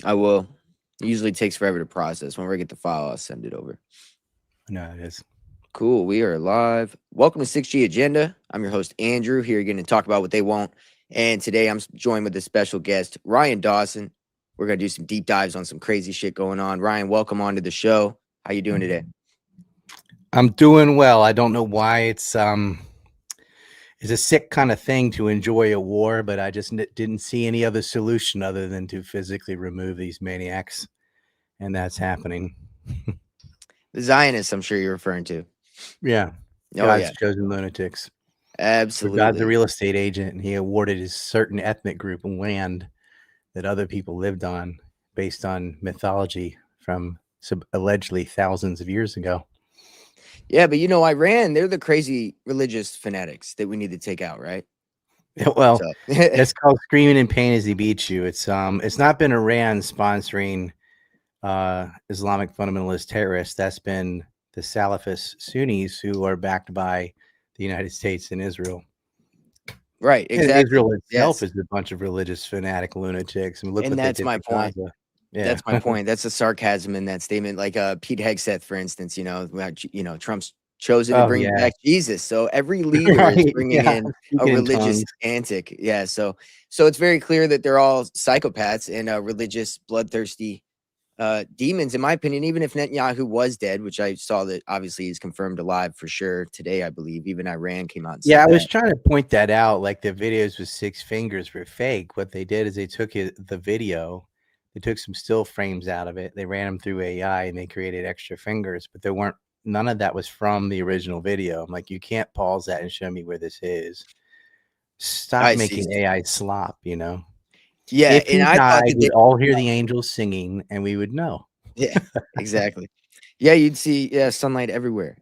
I will. It usually takes forever to process. Whenever I get the file, I'll send it over. No, it is. Cool. We are live. Welcome to 6G Agenda. I'm your host, Andrew, here again to talk about what they want. And today I'm joined with a special guest, Ryan Dawson. We're going to do some deep dives on some crazy shit going on. Ryan, welcome onto the show. How you doing today? I'm doing well. I don't know why it's a sick kind of thing to enjoy a war, but I just didn't see any other solution other than to physically remove these maniacs, and that's happening. The Zionists, I'm sure you're referring to. Yeah, Oh, God's yeah. chosen lunatics. So God's a Absolutely. real estate agent, and he awarded his certain ethnic group land that other people lived on based on mythology from allegedly thousands of years ago. Yeah, but Iran, they're the crazy religious fanatics that we need to take out, right? Well, So, that's called screaming in pain as he beats you. It's not been Iran sponsoring Islamic fundamentalist terrorists. That's been the Salafist Sunnis who are backed by the United States and Israel. right, And exactly. Israel itself Yes. is a bunch of religious fanatic lunatics. And look And what they that's did my to point. Gaza. Yeah. That's my point. That's the sarcasm in that statement. Like Pete Hegseth, for instance, Trump's chosen to Oh bring yeah. back Jesus. So every leader is Right. bringing Yeah. in a Speaking in religious tongues. antic. Yeah. So it's very clear that they're all psychopaths and religious, bloodthirsty demons, in my opinion. Even if Netanyahu was dead, which I saw that obviously he's confirmed alive for sure today, I believe. Even Iran came out and Yeah, said I was that. trying to point that out. Like the videos with 6 fingers were fake. What they did is they took the video, they took some still frames out of it, they ran them through AI, and they created extra fingers. But there weren't none of that was from the original video. I'm like, you can't pause that and show me where this is. Stop I see. making AI slop. You know, Yeah, if and he I thought died, that they. we'd all hear the angels singing, and we would know. Yeah, exactly. Yeah, you'd see, yeah, sunlight everywhere.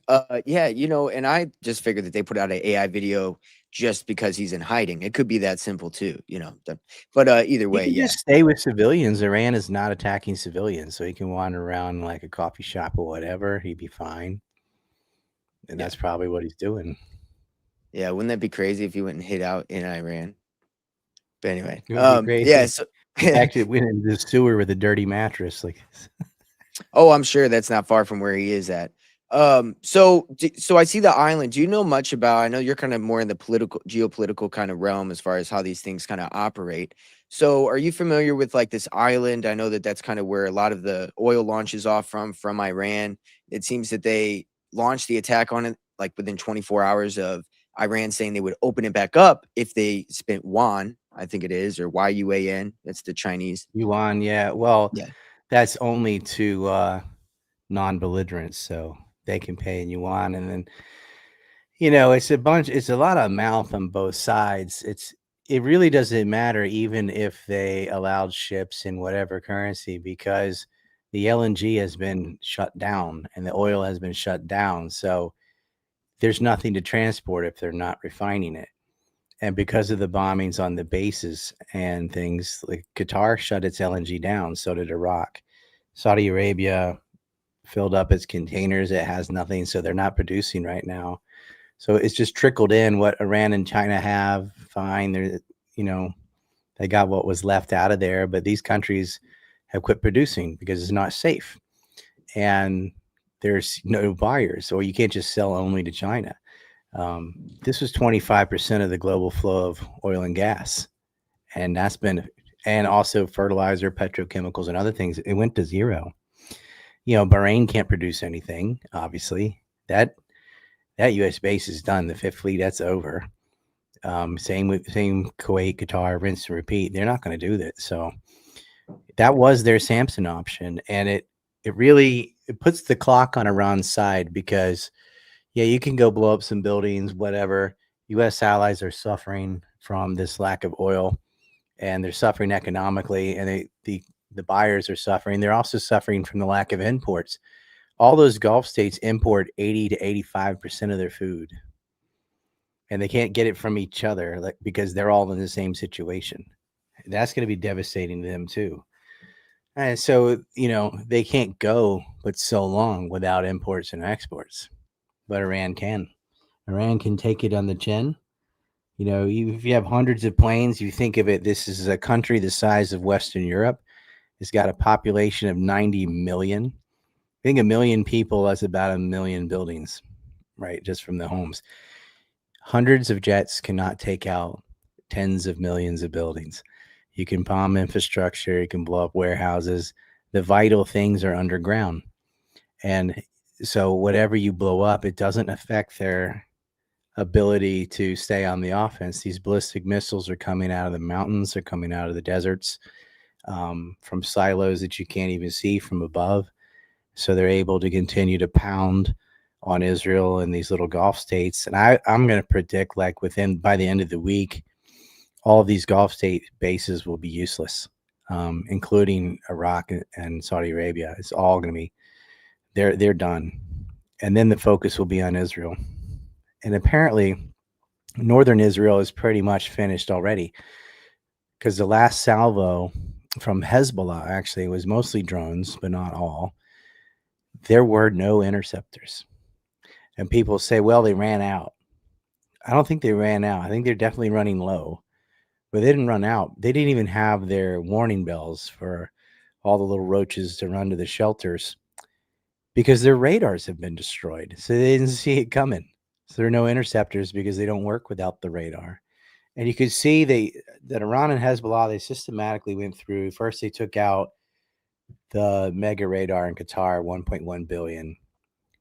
Yeah, and I just figured that they put out an AI video just because he's in hiding. It could be that simple too, but either He way, can yeah. just stay with civilians. Iran is not attacking civilians, so he can wander around like a coffee shop or whatever. He'd be fine. And Yeah. that's probably what he's doing. Yeah, wouldn't that be crazy if he went and hid out in Iran? But anyway, It would be yeah, crazy. so Actually, went into the sewer with a dirty mattress. Like, oh, I'm sure that's not far from where he is at. So I see the island. Do you know much about? I know you're kind of more in the geopolitical kind of realm as far as how these things kind of operate. So, are you familiar with like this island? I know that that's kind of where a lot of the oil launches off from Iran. It seems that they launched the attack on it like within 24 hours of Iran saying they would open it back up if they spent yuan, I think it is, or yuan. That's the Chinese. yuan, yeah. Well, Yeah. that's only to non-belligerents, so they can pay in yuan. And then, it's a lot of mouth on both sides. It really doesn't matter even if they allowed ships in whatever currency, because the LNG has been shut down and the oil has been shut down. So there's nothing to transport if they're not refining it. And because of the bombings on the bases and things, like Qatar shut its LNG down, so did Iraq. Saudi Arabia filled up its containers. It has nothing, so they're not producing right now. So it's just trickled in what Iran and China have. Fine, you know, they got what was left out of there, but these countries have quit producing because it's not safe, and there's no buyers, or you can't just sell only to China. This was 25% of the global flow of oil and gas, and and also fertilizer, petrochemicals, and other things. It went to zero. Bahrain can't produce anything. Obviously, that U.S. base is done. The Fifth Fleet, that's over. Same Kuwait, Qatar, rinse and repeat. They're not going to do that. So that was their Samson option, and it really it puts the clock on Iran's side, because yeah, you can go blow up some buildings, whatever. U.S. allies are suffering from this lack of oil, and they're suffering economically, and the buyers are suffering. They're also suffering from the lack of imports. All those Gulf states import 80 to 85% of their food, and they can't get it from each other, like, because they're all in the same situation. That's going to be devastating to them too. And so, they can't go but so long without imports and exports, but Iran can. Iran can take it on the chin. If you have hundreds of planes, you think of it, this is a country the size of Western Europe, It's got a population of 90 million. I think a million people is about a million buildings, right? Just from the homes. Hundreds of jets cannot take out tens of millions of buildings. You can bomb infrastructure, you can blow up warehouses. The vital things are underground. And so whatever you blow up, it doesn't affect their ability to stay on the offense. These ballistic missiles are coming out of the mountains, they're coming out of the deserts, from silos that you can't even see from above. So they're able to continue to pound on Israel and these little Gulf states. And I'm going to predict, like, by the end of the week, all of these Gulf state bases will be useless, including Iraq and Saudi Arabia. It's all going to be they're done, and then the focus will be on Israel. And apparently, northern Israel is pretty much finished already, because the last salvo from Hezbollah actually was mostly drones, but not all. There were no interceptors. And people say, well, they ran out. I don't think they ran out. I think they're definitely running low, but they didn't run out. They didn't even have their warning bells for all the little roaches to run to the shelters, because their radars have been destroyed. So they didn't see it coming. So there are no interceptors because they don't work without the radar. And you could see that Iran and Hezbollah, they systematically went through. First, they took out the mega radar in Qatar, 1.1 billion,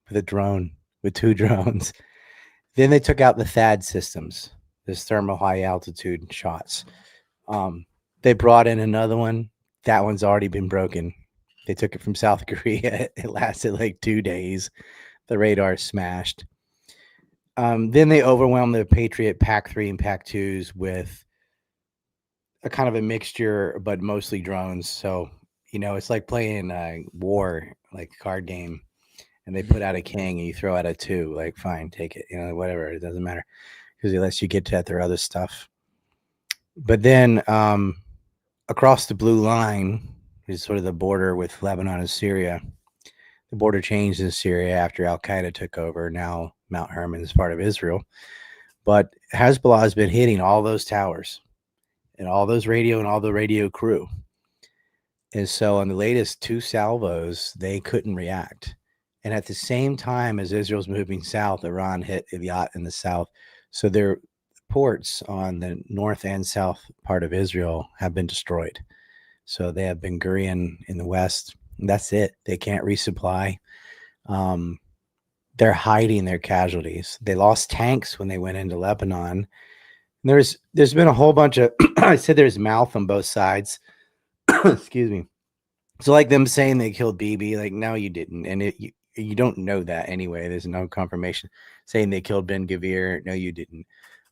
with a drone, with 2 drones. Then they took out the THAAD systems, this thermal high altitude shots. They brought in another one. That one's already been broken. They took it from South Korea. It lasted like 2 days. The radar smashed. Then they overwhelmed the Patriot PAC-3 and PAC-2s with a kind of a mixture, but mostly drones. So, it's like playing war, like a card game, and they put out a king and you throw out a 2. Like, fine, take it. Whatever. It doesn't matter, because it lets you get to their other stuff. But then across the blue line is sort of the border with Lebanon and Syria. The border changed in Syria after Al-Qaeda took over. Now Mount Hermon is part of Israel. But Hezbollah has been hitting all those towers and all those radio and all the radio crew. And so on the latest 2 salvos, they couldn't react. And at the same time as Israel's moving south, Iran hit Eilat in the south. So their ports on the north and south part of Israel have been destroyed. So they have Ben Gurion in the west. That's it. They can't resupply. They're hiding their casualties. They lost tanks when they went into Lebanon. There's been a whole bunch of I said there's mouth on both sides. Excuse me. So like them saying they killed Bibi, like, no, you didn't. And you don't know that anyway. There's no confirmation. Saying they killed Ben Gavir, no, you didn't.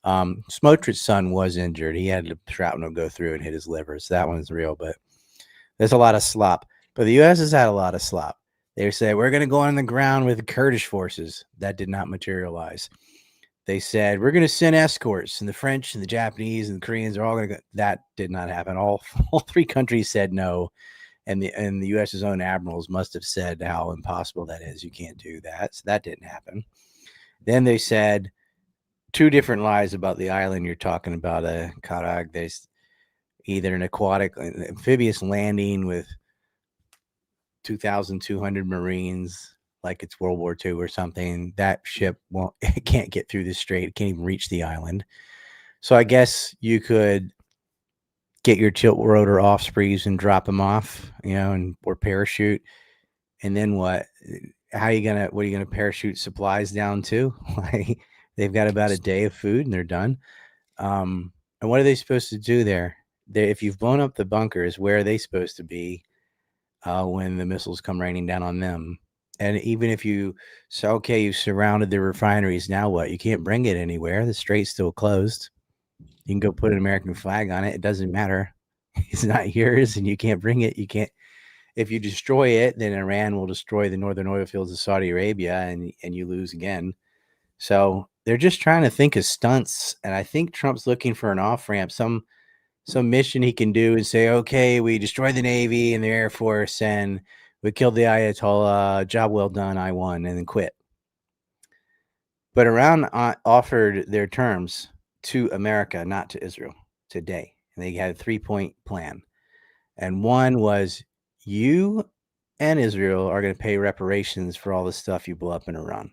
Smotrich's son was injured. He had a shrapnel go through and hit his liver. So that one's real, but there's a lot of slop. But the U.S. has had a lot of slop. They say, we're going to go on the ground with the Kurdish forces. That did not materialize. They said, we're going to send escorts, and the French and the Japanese and the Koreans are all going to go. That did not happen. All 3 countries said no. And the U.S.'s own admirals must have said how impossible that is. You can't do that. So that didn't happen. Then they said 2 different lies about the island you're talking about, Karag. There's either an aquatic amphibious landing with 2,200 Marines, like it's World War II or something. That ship it can't get through the strait. It can't even reach the island. So I guess you could get your tilt rotor offsprees and drop them off, or parachute. And then what? What are you gonna parachute supplies down to? Like, they've got about a day of food and they're done. And what are they supposed to do there? If you've blown up the bunkers, where are they supposed to be when the missiles come raining down on them? And even if you surrounded the refineries, now what? You can't bring it anywhere. The strait's still closed. You can go put an American flag on it. It doesn't matter. It's not yours, and you can't bring it. You can't. If you destroy it, then Iran will destroy the northern oil fields of Saudi Arabia, and you lose again. So they're just trying to think of stunts, and I think Trump's looking for an off-ramp, some mission he can do and say, okay, we destroyed the Navy and the Air Force, and we killed the Ayatollah. Job well done. I won, and then quit. But Iran offered their terms to America, not to Israel, today. And they had a 3-point plan. And one was, you and Israel are going to pay reparations for all the stuff you blew up in Iran.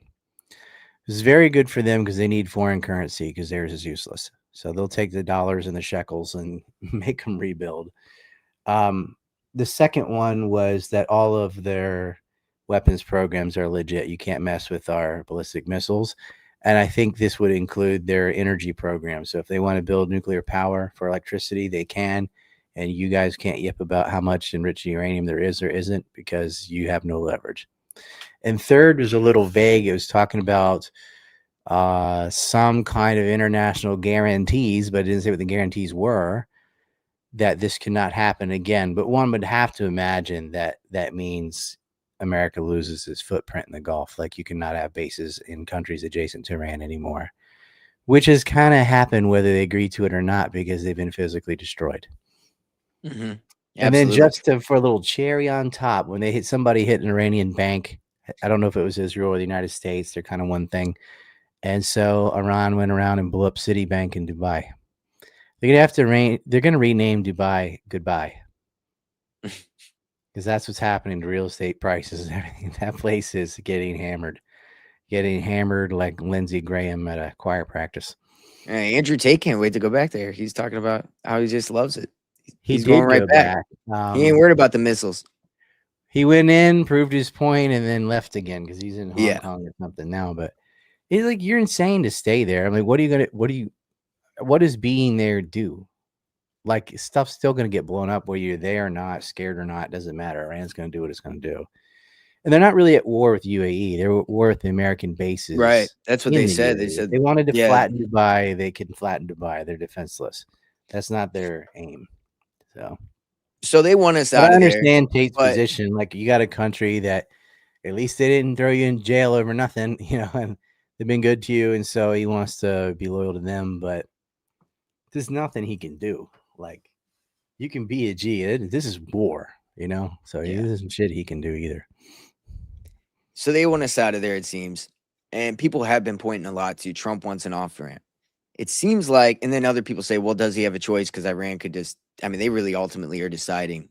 It's very good for them because they need foreign currency because theirs is useless. So they'll take the dollars and the shekels and make them rebuild. Um, the second one was that all of their weapons programs are legit. You can't mess with our ballistic missiles. And I think this would include their energy program. So if they want to build nuclear power for electricity, they can. And you guys can't yip about how much enriched uranium there is or isn't because you have no leverage. And third was a little vague. It was talking about some kind of international guarantees, but it didn't say what the guarantees were, that this cannot happen again. But one would have to imagine that that means America loses its footprint in the Gulf. Like you cannot have bases in countries adjacent to Iran anymore, which has kind of happened whether they agree to it or not because they've been physically destroyed. Mm-hmm. And then Absolutely. just for a little cherry on top, when they somebody hit an Iranian bank, I don't know if it was Israel or the United States, they're kind of one thing. And so Iran went around and blew up Citibank in Dubai. They're going to rename Dubai Goodbye. Because that's what's happening to real estate prices and everything. That place is getting hammered like Lindsey Graham at a choir practice. Andrew Tate can't wait to go back there. He's talking about how he just loves it. He He's going did right go back. He ain't worried about the missiles. He went in, proved his point, and then left again because he's in Hong Kong or something now. But it's like, you're insane to stay there. I mean, what does being there do? Like, stuff's still going to get blown up whether you're there or not, scared or not, doesn't matter. Iran's going to do what it's going to do. And they're not really at war with UAE. They're at war with the American bases. Right. That's what they said. They UAE. said they wanted to flatten Dubai. They can flatten Dubai. They're defenseless. That's not their aim. So they want us but out I of there. understand Tate's position. Like, you got a country that at least they didn't throw you in jail over nothing, and they've been good to you. And so he wants to be loyal to them, but there's nothing he can do. Like, you can be a G. This is war, so there's some shit he can do either. So they want us out of there, it seems. And people have been pointing a lot to Trump wants an off ramp. It seems like, and then other people say, well, does he have a choice? Because Iran could just, they really ultimately are deciding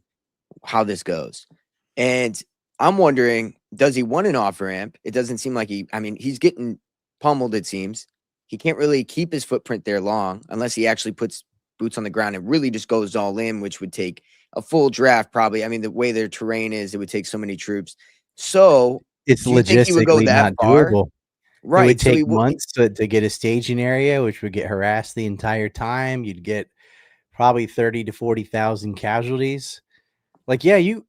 how this goes. And I'm wondering, does he want an off ramp? It doesn't seem like he's getting pummeled, it seems. He can't really keep his footprint there long unless he actually puts boots on the ground and really just goes all in, which would take a full draft probably. The way their terrain is, it would take so many troops. So it's logistically not doable. Right. It would take months to get a staging area, which would get harassed the entire time. You'd get probably 30 to 40,000 casualties. Like, the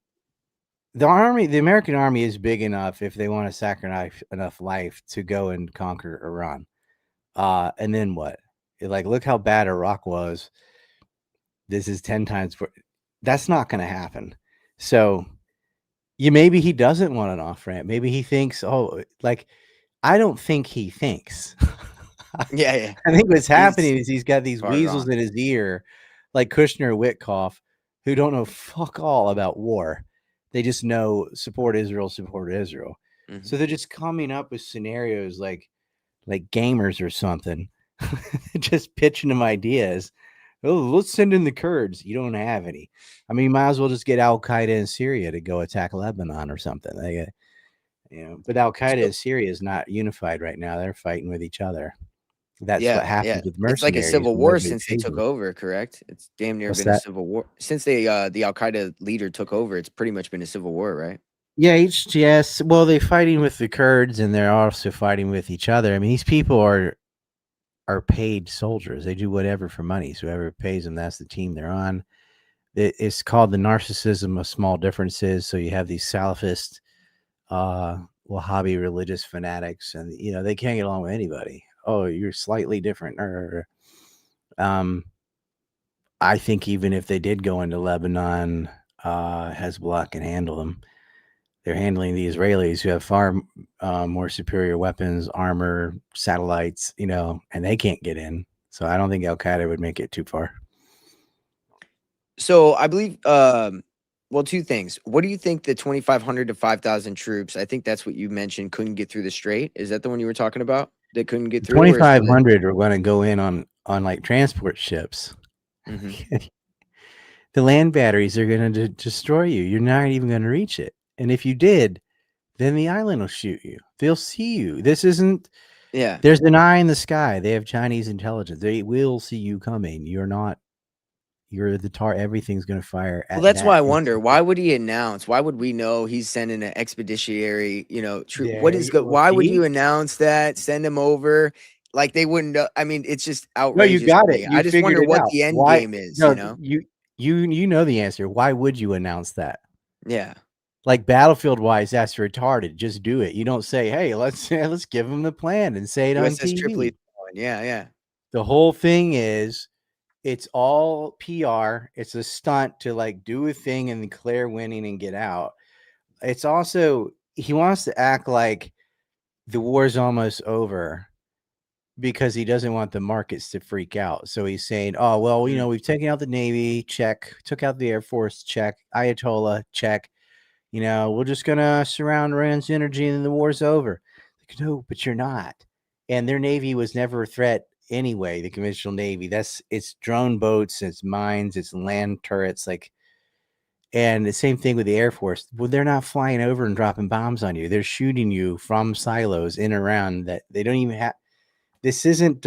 American army is big enough if they want to sacrifice enough life to go and conquer Iran. And then what? Look how bad Iraq was. This is 10 times. That's not going to happen. So maybe he doesn't want an off ramp. Maybe he thinks, I don't think he thinks. Yeah. I think what's happening is he's got these weasels in his ear, like Kushner, Witkoff, who don't know fuck all about war. They just know support Israel. Mm-hmm. So they're just coming up with scenarios like gamers or something, just pitching them ideas. Oh, let's send in the Kurds. You don't have any. You might as well just get Al Qaeda in Syria to go attack Lebanon or something. But Al Qaeda in Syria is not unified right now. They're fighting with each other. That's what happens with mercenaries. It's like a civil war since they took over, correct? It's damn near been a civil war. Since the Al Qaeda leader took over, it's pretty much been a civil war, right? Yeah, HTS. Well, they're fighting with the Kurds and they're also fighting with each other. These people are paid soldiers. They do whatever for money. So whoever pays them, that's the team they're on. It's called the narcissism of small differences. So you have these Salafist, Wahhabi religious fanatics, and they can't get along with anybody. Oh, you're slightly different. I think even if they did go into Lebanon, Hezbollah can handle them. They're handling the Israelis, who have far more superior weapons, armor, satellites, and they can't get in. So I don't think Al Qaeda would make it too far. So I believe, two things. What do you think the 2,500 to 5,000 troops? I think that's what you mentioned. Couldn't get through the strait. Is that the one you were talking about? That couldn't get through. 2,500 are going to go in on like transport ships. Mm-hmm. The land batteries are going to destroy you. You're not even going to reach it. And if you did, then the island will shoot you. They'll see you. This isn't. Yeah. There's an eye in the sky. They have Chinese intelligence. They will see you coming. You're not. You're the tar. Everything's going to fire Well, at that's why that I wonder, instant. why would he announce? Why would we know he's sending an expeditionary, troop? What There is you go will why would see. you announce that? Send him over like they wouldn't know. I mean, it's just No, you outrageous to got it. me. You I just figured wonder it what out. the end Why? game is, No, you know the answer. Why would you announce that? Yeah. Like Battlefield wise, that's retarded. Just do it. You don't say, "Hey, let's give them the plan and say it on USS Tripoli. TV." Yeah, yeah. The whole thing is it's all PR. It's a stunt to like do a thing and declare winning and get out. It's also he wants to act like the war's almost over because he doesn't want the markets to freak out. So he's saying, "Oh, well, Mhm. we've taken out the Navy, check, took out the Air Force, check, Ayatollah, check. We're just gonna surround Rand's energy and then the war's over." Like, no, but you're not. And their Navy was never a threat anyway, the conventional Navy. It's drone boats, it's mines, it's land turrets, like and the same thing with the Air Force. Well, they're not flying over and dropping bombs on you. They're shooting you from silos in and around that they don't even have. This isn't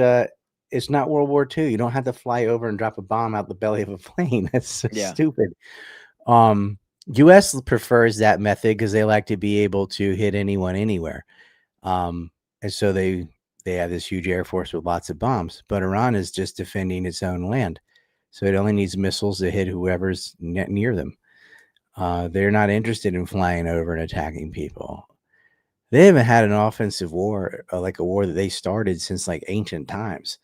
it's not World War II. You don't have to fly over and drop a bomb out the belly of a plane. That's so Yeah. stupid. Um, US prefers that method because they like to be able to hit anyone anywhere. And so they have this huge air force with lots of bombs. But Iran is just defending its own land, so it only needs missiles to hit whoever's near them. They're not interested in flying over and attacking people. They haven't had an offensive war, like a war that they started since like ancient times.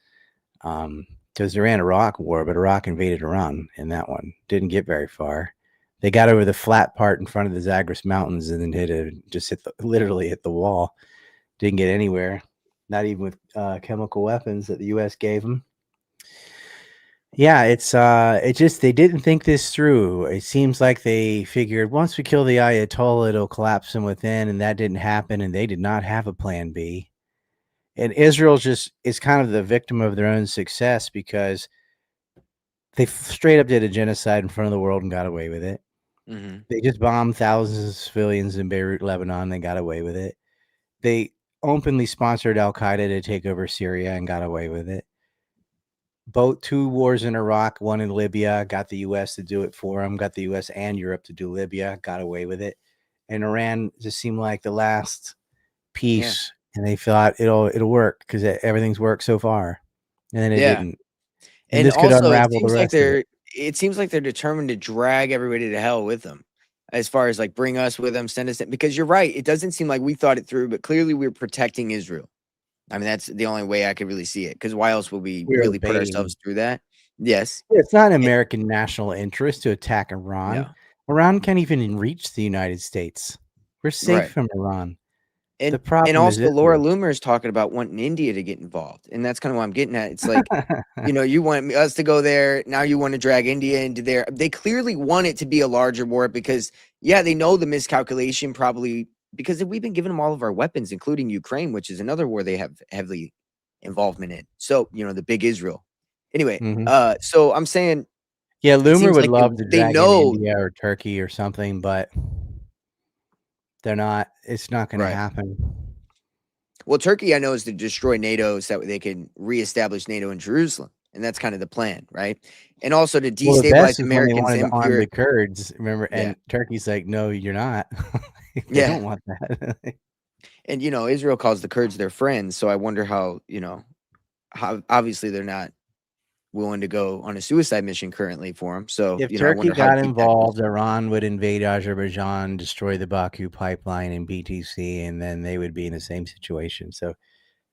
Because they ran Iraq war, but Iraq invaded Iran in that one. Didn't get very far. They got over the flat part in front of the Zagros Mountains and then literally hit the wall. Didn't get anywhere, not even with chemical weapons that the U.S. gave them. Yeah, it just they didn't think this through. It seems like they figured once we kill the Ayatollah, it'll collapse from within, and that didn't happen, and they did not have a plan B. And Israel just is kind of the victim of their own success because they straight up did a genocide in front of the world and got away with it. Mhm. They just bombed thousands of civilians in Beirut, Lebanon. They got away with it. They openly sponsored Al Qaeda to take over Syria and got away with it. Both 2 wars in Iraq, one in Libya, got the U.S. to do it for them, got the U.S. and Europe to do Libya, got away with it. And Iran just seemed like the last Yeah. piece, and they thought it'll work because everything's worked so far, and then it Yeah. didn't. And And this could also, unravel the rest of it. it seems like they're determined to drag everybody to hell with them, as far as, like, bring us with them, send us in because you're right, it doesn't seem like we thought it through, but clearly we're protecting Israel. I mean, that's the only way I could really see it. Because why else would we We're really put obeying. ourselves through that? Yes. It's not in Eh American national interest to attack Iran. No. Iran can't even reach the United States. We're safe Right. from Iran. The And problem is also Laura Israel. Loomer is talking about wanting India to get involved, and that's kinda what I'm getting at. It's like, you want us to go there, now you wanna drag India into there. They clearly want it to be a larger war because, yeah, they know the miscalculation probably because we've been giving them all of our weapons, including Ukraine, which is another war they have heavily involvement in. So, the big Israel. Anyway, Mhm. so I'm saying Yeah, it Loomer seems would like love to they drag in know. India or Turkey or something, but they're not. It's not gonna Right. happen. Well, Turkey, I know, is to destroy NATO so that they can reestablish NATO in Jerusalem, and that's kind of the plan, right? And also to Well, the destabilize best is when they Americans wanted to arm impure. the Kurds, remember? Yeah, And Turkey's like, "No, you're not." They yeah, don't want that. and Israel calls the Kurds their friends, so I wonder how obviously they're not willing to go on a suicide mission currently for them. So If I Turkey wonder how got deep that goes. involved, Iran would invade Azerbaijan, destroy the Baku pipeline and BTC, and then they would be in the same situation. So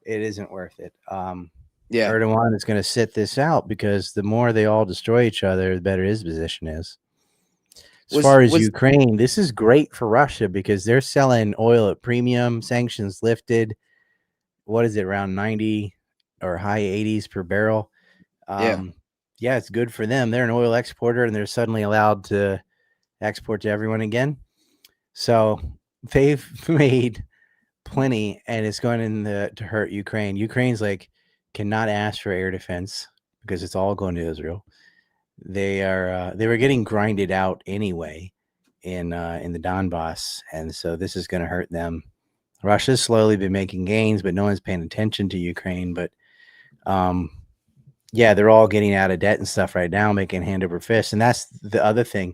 it isn't worth it. Yeah, Erdogan is going to sit this out because the more they all destroy each other, the better his position is. As was far as was Ukraine, this is great for Russia because they're selling oil at premium, sanctions lifted. What is it, around 90 or high 80s per barrel? yeah, Um, yeah, it's good for them. They're an oil exporter and they're suddenly allowed to export to everyone again. So they've made plenty, and it's going to hurt Ukraine. Ukraine's like cannot ask for air defense because it's all going to Israel. they were getting grinded out anyway in the Donbass, and so this is going to hurt them. Russia's slowly been making gains, but no one's paying attention to Ukraine. But yeah, they're all getting out of debt and stuff right now, making hand over fist. And that's the other thing.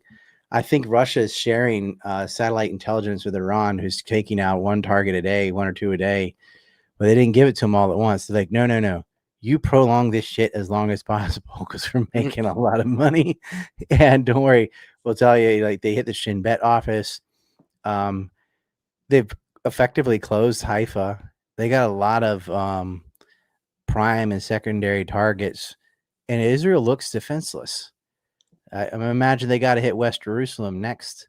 I think Russia is sharing satellite intelligence with Iran, who's taking out one target a day, one or two a day, but they didn't give it to them all at once. They're like, no, no, no. You prolong this shit as long as possible because we're making a lot of money. And don't worry, we'll tell you, like, they hit the Shin Bet office. They've effectively closed Haifa. They got a lot of prime and secondary targets, and Israel looks defenseless. I imagine they got to hit West Jerusalem next,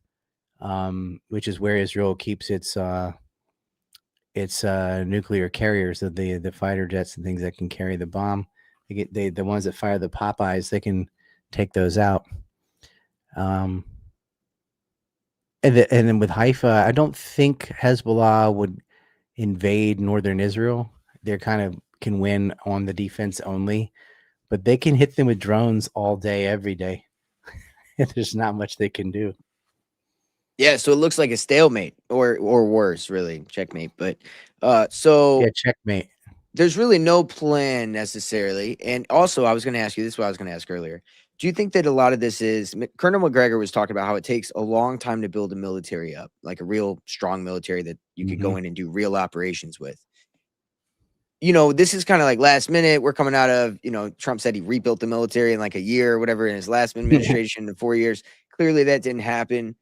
which is where Israel keeps its nuclear carriers, of the fighter jets and things that can carry the bomb. The ones that fire the Popeyes, they can take those out. And then with Haifa, I don't think Hezbollah would invade northern Israel. They're kind of can win on the defense only, but they can hit them with drones all day, every day. There's not much they can do. Yeah, so it looks like a stalemate, or worse, really, checkmate. But so Yeah, checkmate. there's really no plan necessarily. And also, I was going to ask you, this is what I was going to ask earlier. Do you think that a lot of this is Colonel McGregor was talking about how it takes a long time to build a military up, like a real strong military that you could go in and do real operations with? You know, this is kind of like last minute. We're coming out of, you know, Trump said he rebuilt the military in like a year or whatever in his last administration in 4 years. Clearly that didn't happen.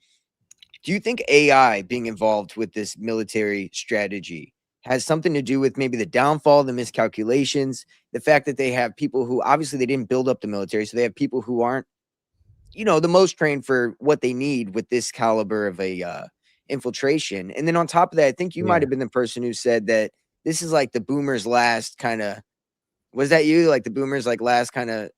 Do you think AI being involved with this military strategy has something to do with maybe the downfall, the miscalculations, the fact that they have people who obviously they didn't build up the military, so they have people who aren't, you know, the most trained for what they need with this caliber of a infiltration? And then on top of that, I think you might Yeah. have been the person who said that this is like the boomers' last kind of. Was that you? Like the boomers' like last kind of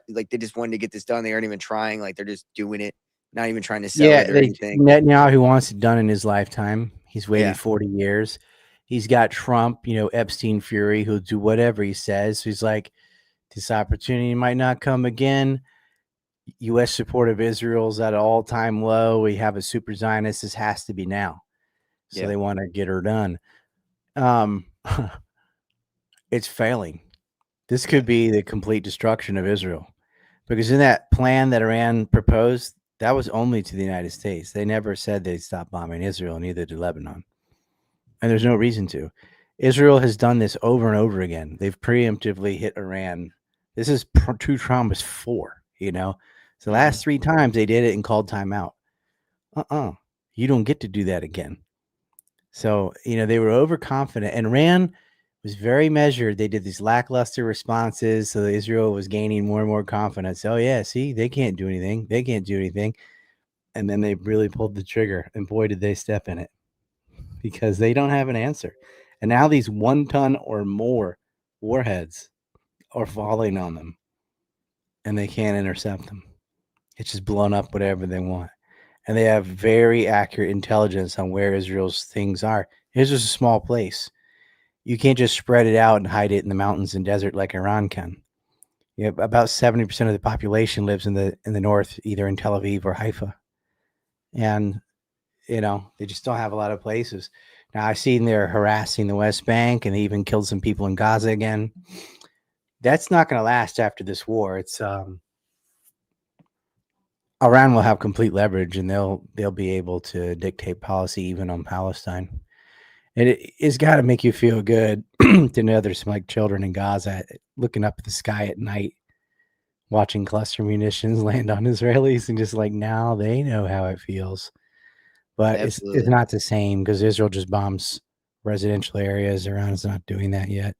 like they just wanted to get this done. They aren't even trying. Like they're just doing it, not even trying to sell Yeah, it or anything. Netanyahu wants it done in his lifetime. He's Yeah. waited 40 years. He's got Trump, Epstein Fury, who'll do whatever he says. So he's like, this opportunity might not come again. U.S. support of Israel's at an all-time low. We have a super Zionist. This has to be now. So Yeah. they want to get her done. It's failing. This could be the complete destruction of Israel. Because in that plan that Iran proposed, that was only to the United States. They never said they'd stop bombing Israel, neither did Lebanon. And there's no reason to. Israel has done this over and over again. They've preemptively hit Iran. This is two traumas 4, So the last 3 times they did it and called timeout. You don't get to do that again. So, they were overconfident. And Iran was very measured. They did these lackluster responses, so Israel was gaining more and more confidence. Oh yeah, see, they can't do anything. They can't do anything. And then they really pulled the trigger, and boy, did they step in it, because they don't have an answer. And now these 1-ton or more warheads are falling on them, and they can't intercept them. It's just blown up whatever they want. And they have very accurate intelligence on where Israel's things are. Israel's a small place. You can't just spread it out and hide it in the mountains and desert like Iran can. About 70% of the population lives in the north, either in Tel Aviv or Haifa. And, they just don't have a lot of places. Now, I've seen they're harassing the West Bank, and they even killed some people in Gaza again. That's not going to last after this war. It's Iran will have complete leverage, and they'll be able to dictate policy even on Palestine. And it's got to make you feel good to know there's some like children in Gaza looking up at the sky at night, watching cluster munitions land on Israelis, and just like, now they know how it feels. But it's not the same, because Israel just bombs residential areas. Iran's not doing that yet.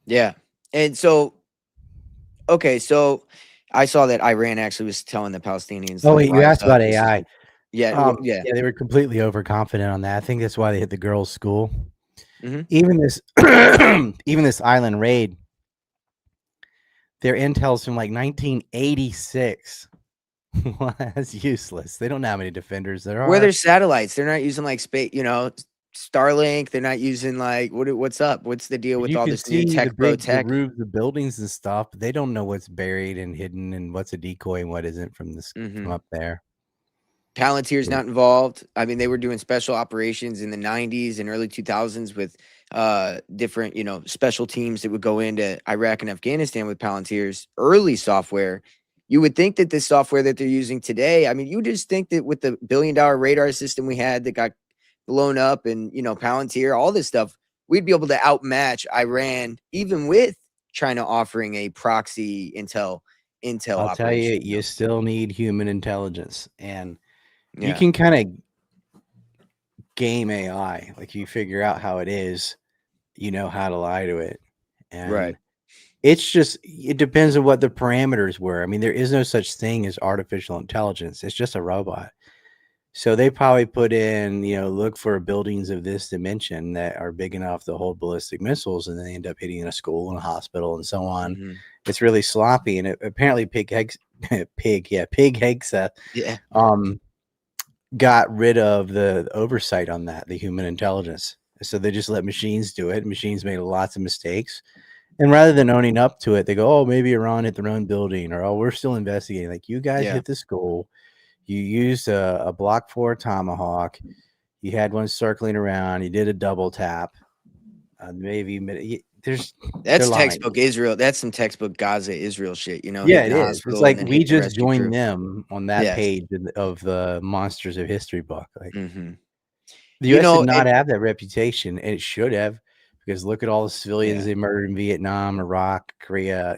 Yeah. And so, okay, so I saw that Iran actually was telling the Palestinians. Oh, wait, you asked about AI. Yeah. Yeah, they were completely overconfident on that. I think that's why they hit the girls' school. Even this island raid, their intel's from like 1986. Well, that's useless. They don't know how many defenders there are. Where there's satellites, they're not using like space, Starlink. They're not using like what's up? What's the deal with You all can this new see tech, bro? the Tech. roofs, the buildings and stuff, but they don't know what's buried and hidden and what's a decoy and what isn't from this Hmm. from up there. Palantir's Yeah. not involved. I mean, they were doing special operations in the 90s and early 2000s with different, special teams that would go into Iraq and Afghanistan with Palantir's early software. You would think that this software that they're using today, I mean, you just think that with the billion-dollar radar system we had that got blown up and, Palantir, all this stuff, we'd be able to outmatch Iran even with China offering a proxy intel I'll tell you, operation, you still need human intelligence, and you Yeah. can kind of game AI. Like you figure out how it is, you know how to lie to it, Right. and it depends on what the parameters were. I mean, there is no such thing as artificial intelligence. It's just a robot. So they probably put in, look for buildings of this dimension that are big enough to hold ballistic missiles, and then they end up hitting a school and a hospital and so on. Mhm. It's really sloppy, and apparently Pig Hegseth, Yeah. got rid of the oversight on that, the human intelligence. So they just let machines do it. Machines made lots of mistakes. And rather than owning up to it, they go, oh, maybe Iran hit their own building, or, oh, we're still investigating. Like, you guys Yeah. hit the school. You used a Block 4 Tomahawk. You had one circling around. You did a double tap. They're That's lying. textbook Israel. That's some textbook Gaza Israel shit, Yeah, hitting it the is. It's hospital and like then we hitting the just rescue joined crew. them on that Yes. page of the Monsters of History book. Like, Mhm. the You U.S. did know, not and have that reputation, and it should have, because look at all the civilians yeah. they murdered in Vietnam, Iraq, Korea,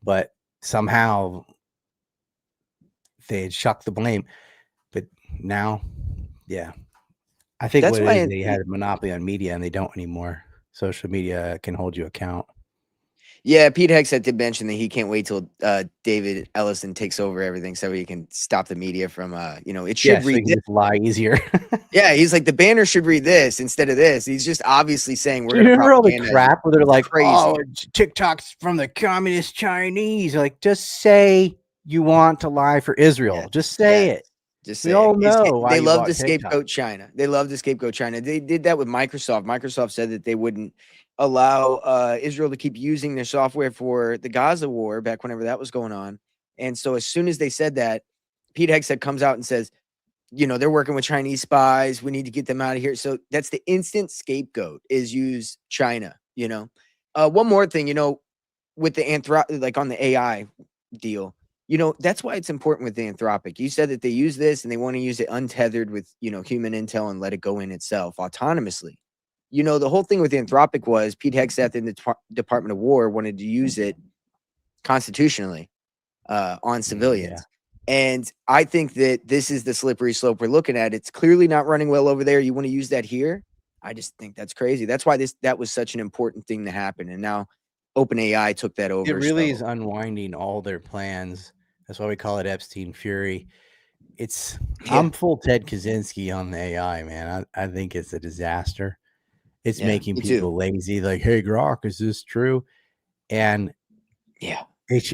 but somehow they had shucked the blame. But now, yeah, I think That's what it why is, they had a monopoly on media, and they don't anymore. Social media can hold you account. yeah, Pete Hegseth did mention that he can't wait till David Ellison takes over everything so he can stop the media from it Yeah, should so you read can this. just lie easier. Yeah, he's like the banner should read this instead of this. He's just obviously saying we're Do you gonna remember all the propaganda crap where they're like, crazy. "Oh, TikTok's from the communist Chinese"? Like, just say you want to lie for Yes, Israel. Just say yes. it. Just We say it. all know why They you love to bought TikTok. scapegoat China. They love to scapegoat China. They did that with Microsoft. Microsoft said that they wouldn't allow Israel to keep using their software for the Gaza war back whenever that was going on. And so as soon as they said that, Pete Hegseth comes out and says, they're working with Chinese spies. We need to get them out of here. So that's the instant scapegoat is use China. One more thing, with the like on the AI deal, that's why it's important with the Anthropic. You said that they use this and they want to use it untethered with, human intel and let it go in itself autonomously. The whole thing with Anthropic was Pete Hegseth in the Department of War wanted to use it constitutionally on Yeah. civilians. And I think that this is the slippery slope we're looking at. It's clearly not running well over there. You want to use that here? I just think that's crazy. That's why that was such an important thing to happen. And now OpenAI took that It over. really is So unwinding all their plans. That's why we call it Epstein Fury. yeah, I'm full Ted Kaczynski on the AI, man. I think it's a disaster. It's yeah, making me too. people lazy. Like, hey, Grok, is this true? And Yeah,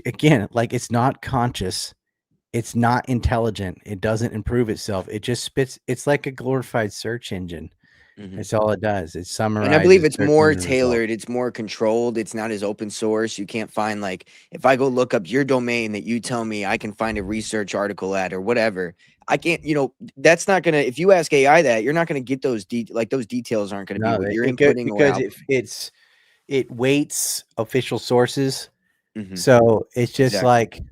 again, like, it's not conscious. It's not intelligent. It doesn't improve itself. It just spits. It's like a glorified search engine. hmm That's all it does. It and I believe summarizes it's search more engine results. tailored. It's more controlled. It's not as open source. You can't find like if I go look up your domain that you tell me I can find a research article at or whatever. I can't. That's not gonna. If you ask AI that, you're not gonna get those those details aren't gonna be No, what you're it go inputting or because out. it weights official sources. Hmm. So it's just Exactly. like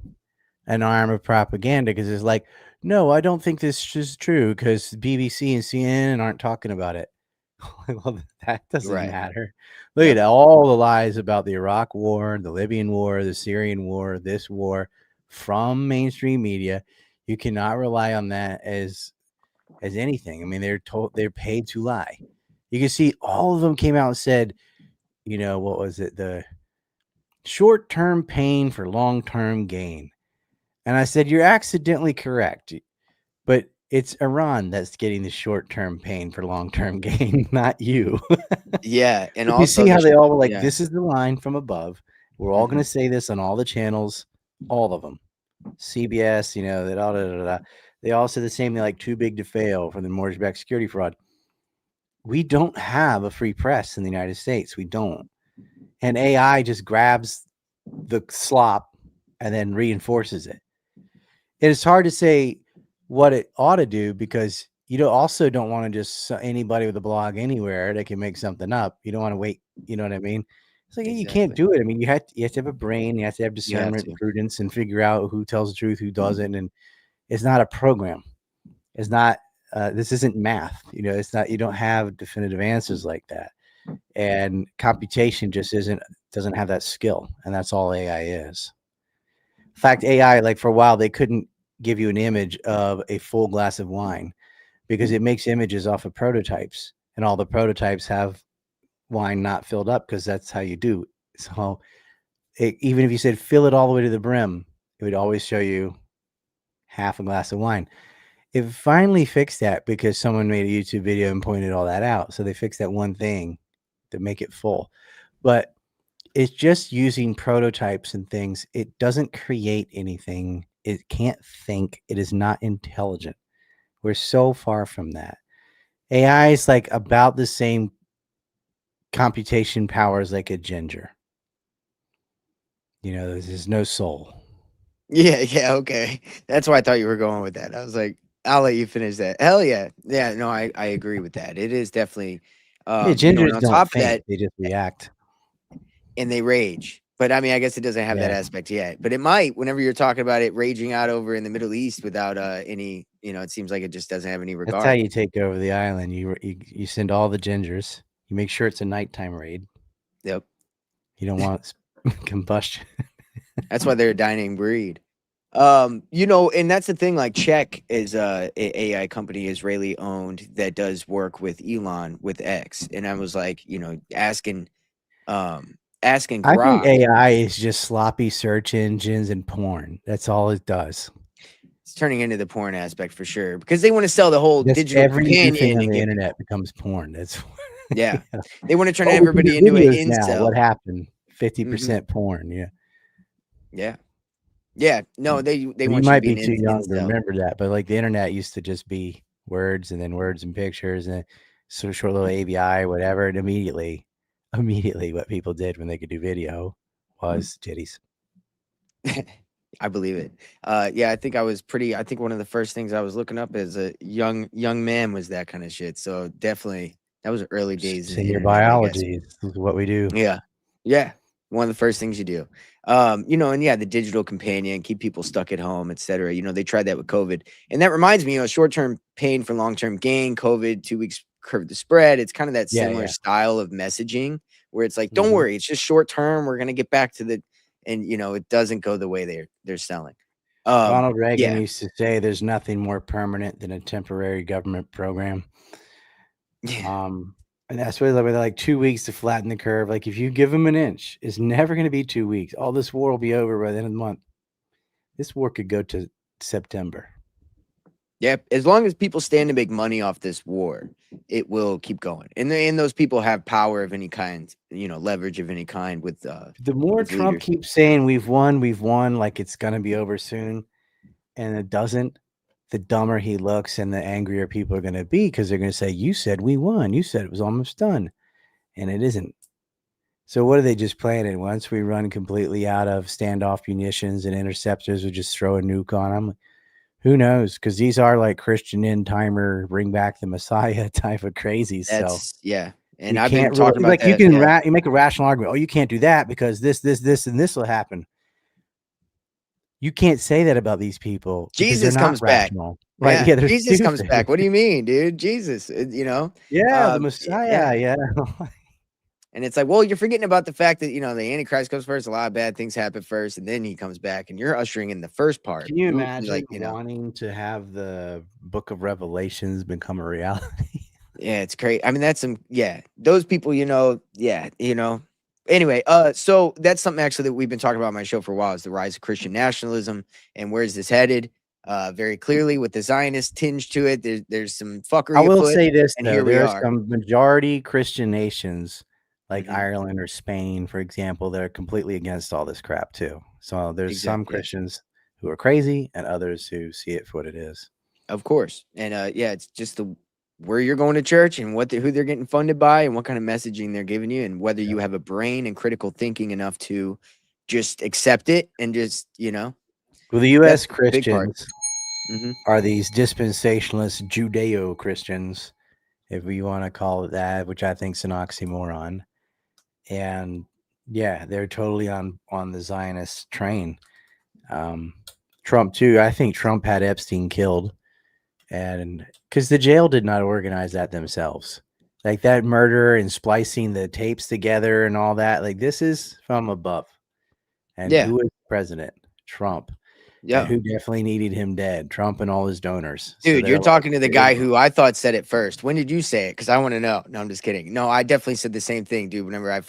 an arm of propaganda, because it's like, no, I don't think this is true because BBC and CNN aren't talking about it. Well, that doesn't Right. matter. Look Yep. at all the lies about the Iraq war, the Libyan war, the Syrian war, this war from mainstream media. You cannot rely on that as anything. I mean, they're paid to lie. You can see all of them came out and said, what was it? The short-term pain for long-term gain. And I said, you're accidentally correct, but it's Iran that's getting the short-term pain for long-term gain, not you. Yeah. And But you also see how they all were like, yeah. this is the line from above. We're all going Hmm. to say this on all the channels, all of them. CBS, they all said the same thing, like too big to fail for the mortgage-backed security fraud. We don't have a free press in the United States. We don't. And AI just grabs the slop and then reinforces it. It is hard to say what it ought to do because you also don't want to just anybody with a blog anywhere that can make something up. You don't want to wait. You know what I mean? It's like you can't Exactly. do it. I mean, you have to have a brain. You have to have You have discernment and to. prudence and figure out who tells the truth, who doesn't. And it's not a program. It's not. This isn't math. It's not. You don't have definitive answers like that. And computation just doesn't have that skill, and that's all AI is. In fact, AI, like for a while, they couldn't give you an image of a full glass of wine because it makes images off of prototypes, and all the prototypes have wine not filled up because that's how you do. So even if you said fill it all the way to the brim, it would always show you half a glass of wine. It finally fixed that because someone made a YouTube video and pointed all that out. So they fixed that one thing to make it full. But it's just using prototypes and things. It doesn't create anything. It can't think. It is not intelligent. We're so far from that. AI is like about the same computation power as like a ginger. There's no soul. Yeah, okay. That's why I thought you were going with that. I was like, I'll let you finish that. Hell yeah. Yeah, no, I agree with that. It is definitely Yeah, and gingers on don't top of think; that, they just react. and they rage. But I mean, I guess it doesn't have that Yeah, aspect yet. But it might whenever you're talking about it raging out over in the Middle East without any, it seems like it just doesn't have any that's how regard. you take over the island. You send all the gingers. You make sure it's a nighttime raid. Yep. You don't want combustion. That's why they're a dying breed. And that's the thing, like Czech is AI company Israeli owned that does work with Elon with X. And I was like, asking I think Grok. AI is just sloppy search engines and porn. That's all it does. It's turning into the porn aspect for sure because they want to sell the whole That's digital every new thing companion on and the get people. internet becomes porn. That's Yeah. yeah. They want to turn Oh, we can do everybody into an videos now. What incel. happened? Hmm. 50% porn. Yeah. Yeah. Yeah. No, they Well, you want you to might be be an too young to incel. remember that, but like the internet used to just be words and then words and pictures and sort of short little ABI, whatever. And immediately what people did when they could do video was titties. I believe it. Yeah, I think one of the first things I was looking up as a young man was that kind of shit. So definitely that was early days of the Senior internet, I guess. biology is what we do. Yeah. Yeah. One of the first things you do. And yeah, the digital companion, keep people stuck at home, et cetera. They tried that with COVID. And that reminds me, short-term pain for long-term gain, COVID, 2 weeks curve the spread. It's kind of that Yeah, similar yeah. style of messaging where it's like, don't Mhm. worry, it's just short term. We're gonna get back to and it doesn't go the way they're selling. Ronald Reagan Yeah. used to say there's nothing more permanent than a temporary government program. Yeah. And that's why they're like 2 weeks to flatten the curve. Like if you give them an inch, it's never going to be 2 weeks. All this war will be over by the end of the month. This war could go to September. Yep. As long as people stand to make money off this war, it will keep going. And those people have power of any kind, leverage of any kind The more with Trump leaders. keeps saying we've won, like it's going to be over soon, and it doesn't, the dumber he looks and the angrier people are going to be because they're going to say, you said we won. You said it was almost done. And it isn't. So what are they just planning? Once we run completely out of standoff munitions and interceptors, we just throw a nuke on them. Who knows? Because these are like Christian end timer, bring back the Messiah type of crazies. So Yeah. And you I've been can't really talking about like that. Yeah. you make a rational argument. Oh, you can't do that because this, and this will happen. You can't say that about these people because they're Jesus not comes back. rational, right? Yeah. Yeah, they're Jesus comes stupid. back. What do you mean, dude? Jesus, Yeah, the Yeah. Messiah. Yeah. And it's like, well, you're forgetting about the fact that, the Antichrist comes first. A lot of bad things happen first, and then he comes back, and you're ushering in the first part. Can you You're imagine like, wanting to have the Book of Revelations become a reality? yeah, it's crazy. I mean, yeah, those people, yeah, Anyway, so that's something actually that we've been talking about on my show for a while is the rise of Christian nationalism and where's this headed? Very clearly with the Zionist tinge to it. There's some I fuckery will afoot, say this and though, here we there are are. some majority Christian nations like Mhm. Ireland or Spain, for example, that are completely against all this crap too. So there's some Exactly. Yeah. Christians who are crazy and others who see it for what it is. Of course. And yeah, it's just where you're going to church and who they're getting funded by and what kind of messaging they're giving you and whether you have a brain and critical thinking enough to just accept it and just, Well, the that's U.S. a big part. Christians Hmm. are these dispensationalist Judeo Christians, if you want to call it that, which I think is an oxymoron. And yeah, they're totally on the Zionist train. Trump too. I think Trump had Epstein killed, and because the jail did not organize that themselves, like that murder and splicing the tapes together and all that. Like this is from above. And Yeah. who is president? Trump. And Yeah. who definitely needed him dead? Trump and all his donors. So Dude, they're you're like, talking to the guy who I thought said it first. When did you say it? Because I want to know. No, I'm just kidding. No, I definitely said the same thing, dude. Whenever I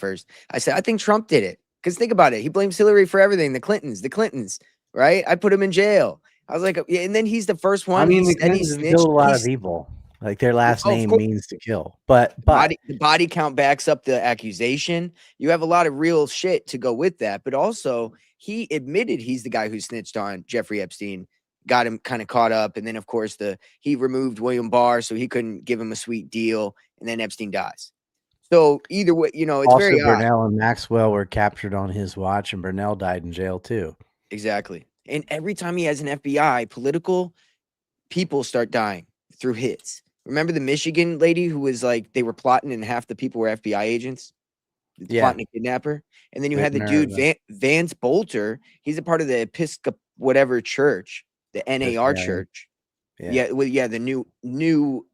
said, I think Trump did it. Because think about it. He blames Hillary for everything. The Clintons, right? I put him in jail. I was like, yeah, and then he's the first I one. mean, He the said he Clintons have killed snitched. a lot of people. Like their last Oh, of name course, means to kill. But the body count backs up the accusation. You have a lot of real shit to go with that. But also, he admitted he's the guy who snitched on Jeffrey Epstein, got him kind of caught up. And then, of course, he removed William Barr, so he couldn't give him a sweet deal. And then Epstein dies. So either way, it's also very odd. Burnell and Maxwell were captured on his watch, and Burnell died in jail too. Exactly. And every time he has an FBI, political people start dying through hits. Remember the Michigan lady who was like, they were plotting and half the people were FBI agents? Yeah. Plotting to kidnap her. And then you had the Whitner, dude Vance Bolter. He's a part of the Episcopal whatever church, the NAR church. Yeah. The new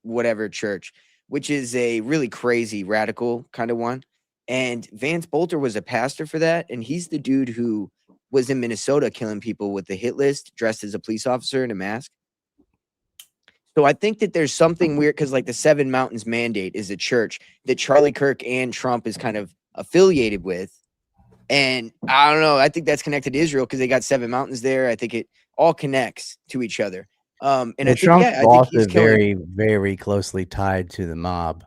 whatever church, which is a really crazy radical kind of one. And Vance Bolter was a pastor for that, and he's the dude who was in Minnesota killing people with the hit list, dressed as a police officer in a mask. So I think that there's something weird because like the Seven Mountains Mandate is a church that Charlie Kirk and Trump is kind of affiliated with. And I don't know. I think that's connected to Israel because they got seven mountains there. I think it all connects to each other. And I think, Trump's I think he's also killing. very, very closely tied to the mob.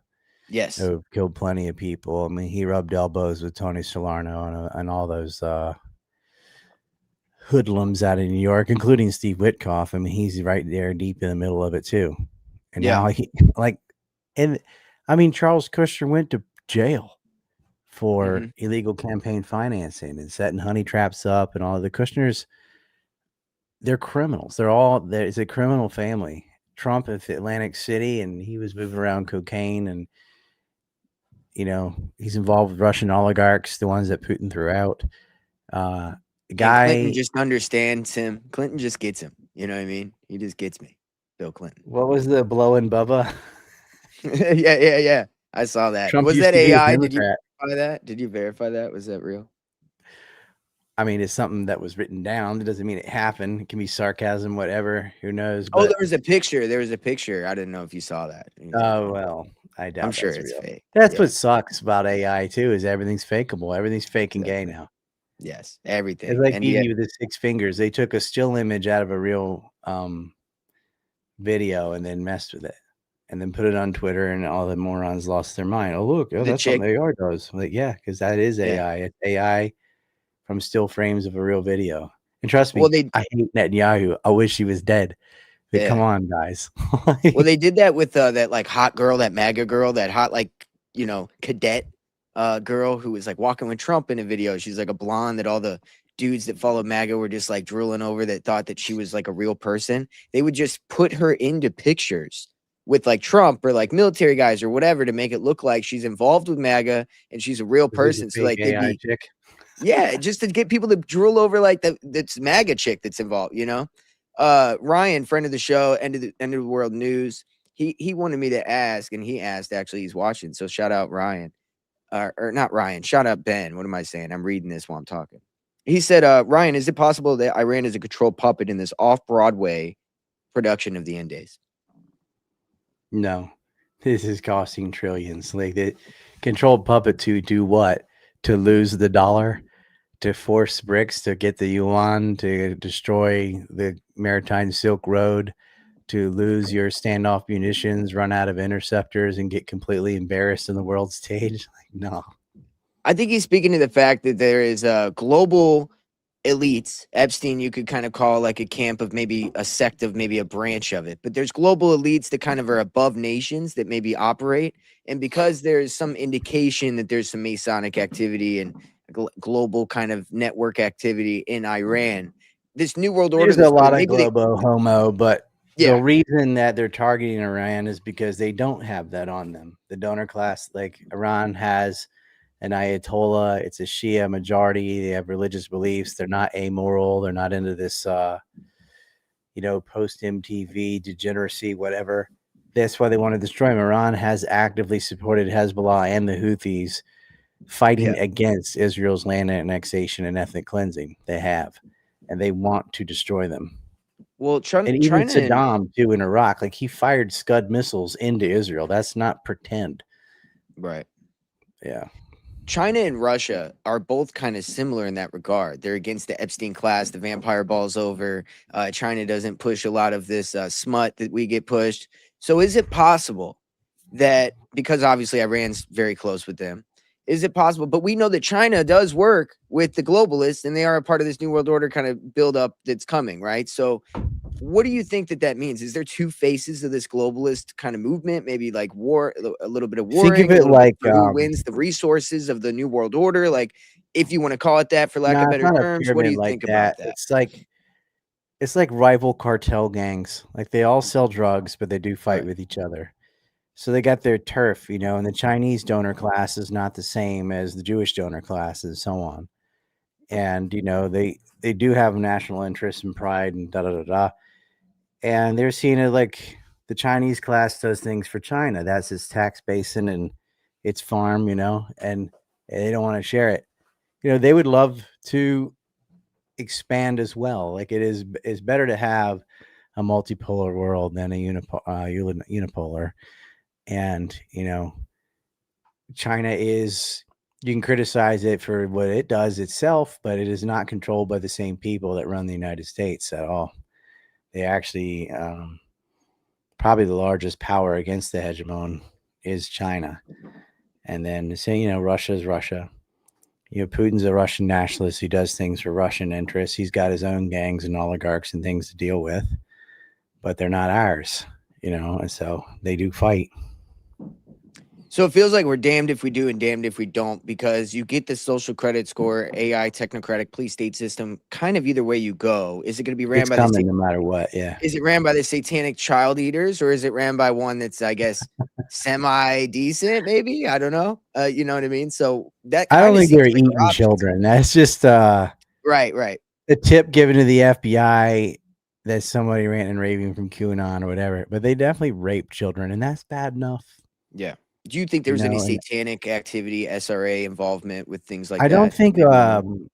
Yes. Who killed plenty of people. I mean, he rubbed elbows with Tony Salerno and all those hoodlums out of New York, including Steve Witkoff. I mean, he's right there deep in the middle of it too. And now Charles Kushner went to jail for illegal campaign financing and setting honey traps up and all. The Kushners, they're criminals. It's a criminal family. Trump at Atlantic City, and he was moving around cocaine, and he's involved with Russian oligarchs, the ones that Putin threw out. Clinton just understands him. Clinton just gets him. You know what I mean? He just gets me. Bill Clinton. What was the blowing Bubba? Yeah. I saw that. Trump was used that to be a AI? Did you Democrat. verify that? Did you verify that? Was that real? I mean, it's something that was written down. It doesn't mean it happened. It can be sarcasm, whatever. Who knows? There was a picture. There was a picture. I didn't know if you saw that. Oh, well, I doubt. I'm sure it's real. Fake. That's what sucks about AI too, is everything's fakeable. Everything's fake and gay now. Yes, everything. It's like Evie with the 6 fingers. They took a still image out of a real video and then messed with it, and then put it on Twitter, and all the morons lost their mind. Oh, look, that's something AR does. Like, yeah, because that is AI. It's AI from still frames of a real video. And trust me, I hate Netanyahu. I wish he was dead. But come on, guys. Well, they did that with that like hot girl, that MAGA girl, that hot cadet girl who was like walking with Trump in a video. She's like a blonde that all the dudes that follow MAGA were just like drooling over, that thought that she was like a real person. They would just put her into pictures with like Trump or like military guys or whatever to make it look like she's involved with MAGA and she's a real person. So like they'd be, just to get people to drool over like that's MAGA chick that's involved, Ryan, friend of the show, end of the world news. He wanted me to ask, and he asked, actually, he's watching. So shout out Ryan, or not Ryan, shout out Ben. What am I saying? I'm reading this while I'm talking. He said, Ryan, is it possible that Iran is a controlled puppet in this off-Broadway production of the End Days? No, this is costing trillions. Like the controlled puppet to do what? To lose the dollar? To force BRICS to get the yuan, to destroy the maritime Silk Road, to lose your standoff munitions, run out of interceptors, and get completely embarrassed on the world stage? Like, no. I think he's speaking to the fact that there is a global elites. Epstein, you could kind of call like a camp of maybe a sect of maybe a branch of it. But there's global elites that kind of are above nations that maybe operate. And because there's some indication that there's some Masonic activity and global kind of network activity in Iran, this New World Order There's a that's lot building, of maybe they, globo homo, but the yeah, reason that they're targeting Iran is because they don't have that on them. The donor class, like Iran has an Ayatollah, it's a Shia majority. They have religious beliefs. They're not amoral. They're not into this, post MTV degeneracy, whatever. That's why they want to destroy him. Iran has actively supported Hezbollah and the Houthis fighting yeah. against Israel's land annexation and ethnic cleansing. They have, and they want to destroy them. Well, And even China and Saddam too in Iraq, like he fired Scud missiles into Israel. That's not pretend. right. Yeah. China and Russia are both kind of similar in that regard. They're against the Epstein class. The vampire ball's over. China doesn't push a lot of this smut that we get pushed. So, is it possible that because obviously Iran's very close with them, is it possible? But we know that China does work with the globalists, and they are a part of this New World Order kind of buildup that's coming, right? So, what do you think that that means? Is there two faces of this globalist kind of movement? Maybe like war, a little bit of Think of warring, a it little bit like for who wins the resources of the New World Order. Like, if you want to call it that, for lack no, of it's better not a terms, what do pyramid you like think about that. that? It's like rival cartel gangs. Like they all sell drugs, but they do fight Right. with each other. So they got their turf, and the Chinese donor class is not the same as the Jewish donor class and so on. And they do have national interest and pride and da da da da. And they're seeing it like the Chinese class does things for China. That's its tax basin and its farm, and they don't want to share it. They would love to expand as well. Like it's better to have a multipolar world than a unipolar. And China is, you can criticize it for what it does itself, but it is not controlled by the same people that run the United States at all. They actually, probably the largest power against the hegemon is China. And then say, Russia is Russia. Putin's a Russian nationalist. He does things for Russian interests. He's got his own gangs and oligarchs and things to deal with, but they're not ours, and so they do fight. So it feels like we're damned if we do and damned if we don't, because you get the social credit score, AI, technocratic police state system, kind of either way you go. Is it going to be ran It's by the coming no matter what. Yeah. is it ran by the satanic child eaters, or is it ran by one that's, I guess, semi decent? Maybe, I don't know. You know what I mean? So that I kind don't of think seems they're like our eating options. children. That's just Right, right. a tip given to the FBI that somebody ran and raving from QAnon or whatever. But they definitely rape children, and that's bad enough. Yeah. Do you think there was any And satanic activity, SRA involvement with things like I don't that? think Maybe we know.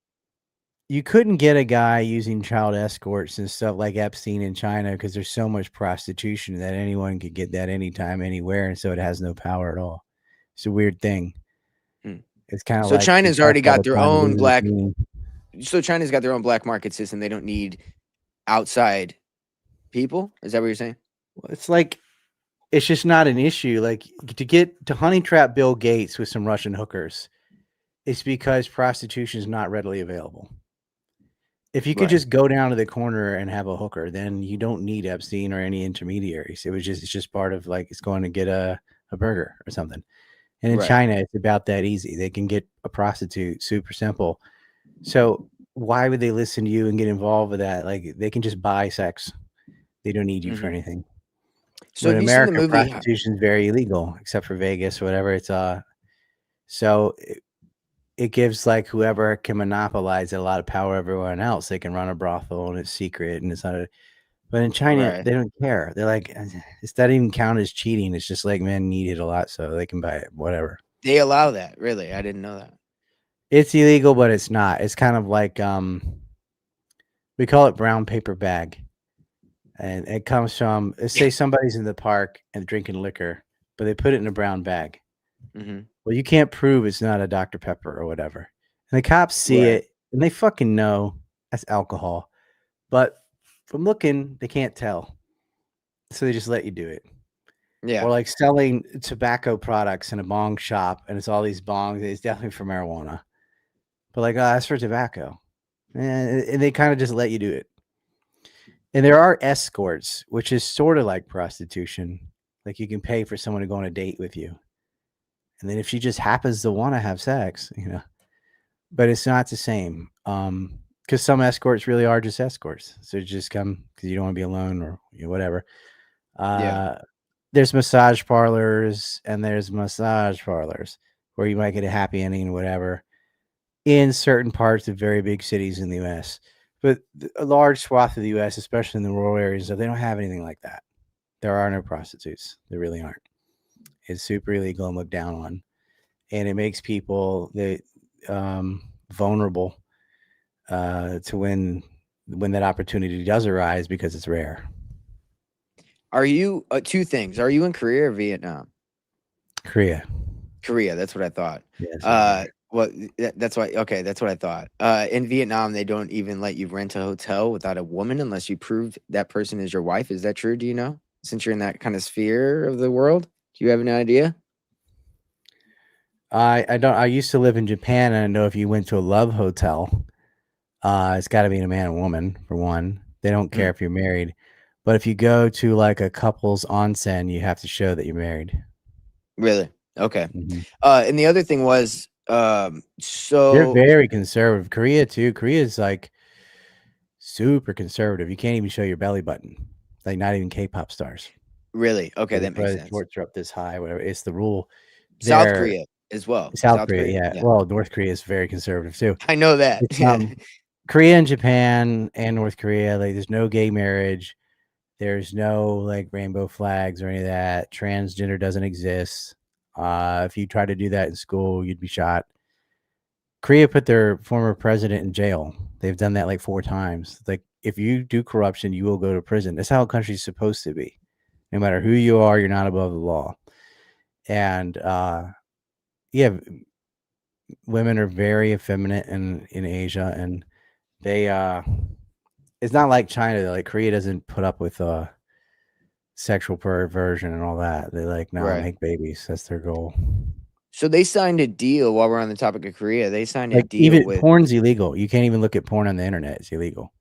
you couldn't get a guy using child escorts and stuff like Epstein in China because there's so much prostitution that anyone could get that anytime, anywhere, and so it has no power at all. It's a weird thing. Hmm. It's kind of So like we China's talk already all got the their time. own Losing black. team. So China's got their own black market system. They don't need outside people. Is that what you're saying? Well, it's just not an issue. Like to honey trap Bill Gates with some Russian hookers, it's because prostitution is not readily available. If you could Right. just go down to the corner and have a hooker, then you don't need Epstein or any intermediaries. It's just part of like it's going to get a burger or something. And in Right. China, it's about that easy. They can get a prostitute, super simple. So why would they listen to you and get involved with that? Like they can just buy sex. They don't need you for Hmm. anything. So But in have you seen the America, movie? prostitution is very illegal, except for Vegas or whatever. So it gives like whoever can monopolize it a lot of power over everyone else. They can run a brothel and it's secret and it's not a, but in China, Right. they don't care. They're like, it's that even count as cheating. It's just like men need it a lot, so they can buy it, whatever. They allow that. Really, I didn't know that. It's illegal, but it's not. It's kind of like we call it brown paper bag. And it comes from, let's say somebody's in the park and drinking liquor, but they put it in a brown bag. Hmm. Well, you can't prove it's not a Dr. Pepper or whatever. And the cops see Right. it and they fucking know that's alcohol. But from looking, they can't tell. So they just let you do it. Yeah. Or like selling tobacco products in a bong shop and it's all these bongs. It's definitely for marijuana. But like, oh, that's for tobacco. and they kind of just let you do it. And there are escorts, which is sort of like prostitution. Like you can pay for someone to go on a date with you. And then if she just happens to want to have sex, but it's not the same. Because some escorts really are just escorts. So just come because you don't want to be alone or whatever. Yeah. There's massage parlors and there's massage parlors where you might get a happy ending, whatever, in certain parts of very big cities in the U.S. But a large swath of the U.S., especially in the rural areas, they don't have anything like that. There are no prostitutes. There really aren't. It's super illegal and looked down on, and it makes people vulnerable to when that opportunity does arise because it's rare. Are you two things? Are you in Korea or Vietnam? Korea. Korea, that's what I thought. Yes. Well, that's why. Okay, that's what I thought. In Vietnam, they don't even let you rent a hotel without a woman unless you prove that person is your wife. Is that true? Do you know? Since you're in that kind of sphere of the world, do you have an idea? I don't. I used to live in Japan, and I know if you went to a love hotel, it's got to be a man and woman for one. They don't care Mm, if you're married, but if you go to like a couple's onsen, you have to show that you're married. really? Okay. Mm-hmm. And the other thing was, They're so very conservative. Korea too. Korea is like super conservative. You can't even show your belly button. Like not even K-pop stars. really, okay, that makes Whether sense. shorts are up this high, whatever. It's the rule. South There, Korea as well. South South Korea, Korea, yeah. yeah, Well, North Korea is very conservative too. I know that. It's Korea and Japan and North Korea. Like, there's no gay marriage. There's no like rainbow flags or any of that. Transgender doesn't exist. If you try to do that in school, you'd be shot. Korea put their former president in jail. They've done that like 4 times. Like, if you do corruption, you will go to prison. That's how a country's supposed to be. No matter who you are, you're not above the law. And yeah, women are very effeminate in Asia, and they it's not like China. Like, Korea doesn't put up with sexual perversion and all that. They like, no, Right. make babies. That's their goal. So they signed a deal while we're on the topic of Korea. They signed a Like, deal even with porn's illegal. You can't even look at porn on the internet. It's illegal.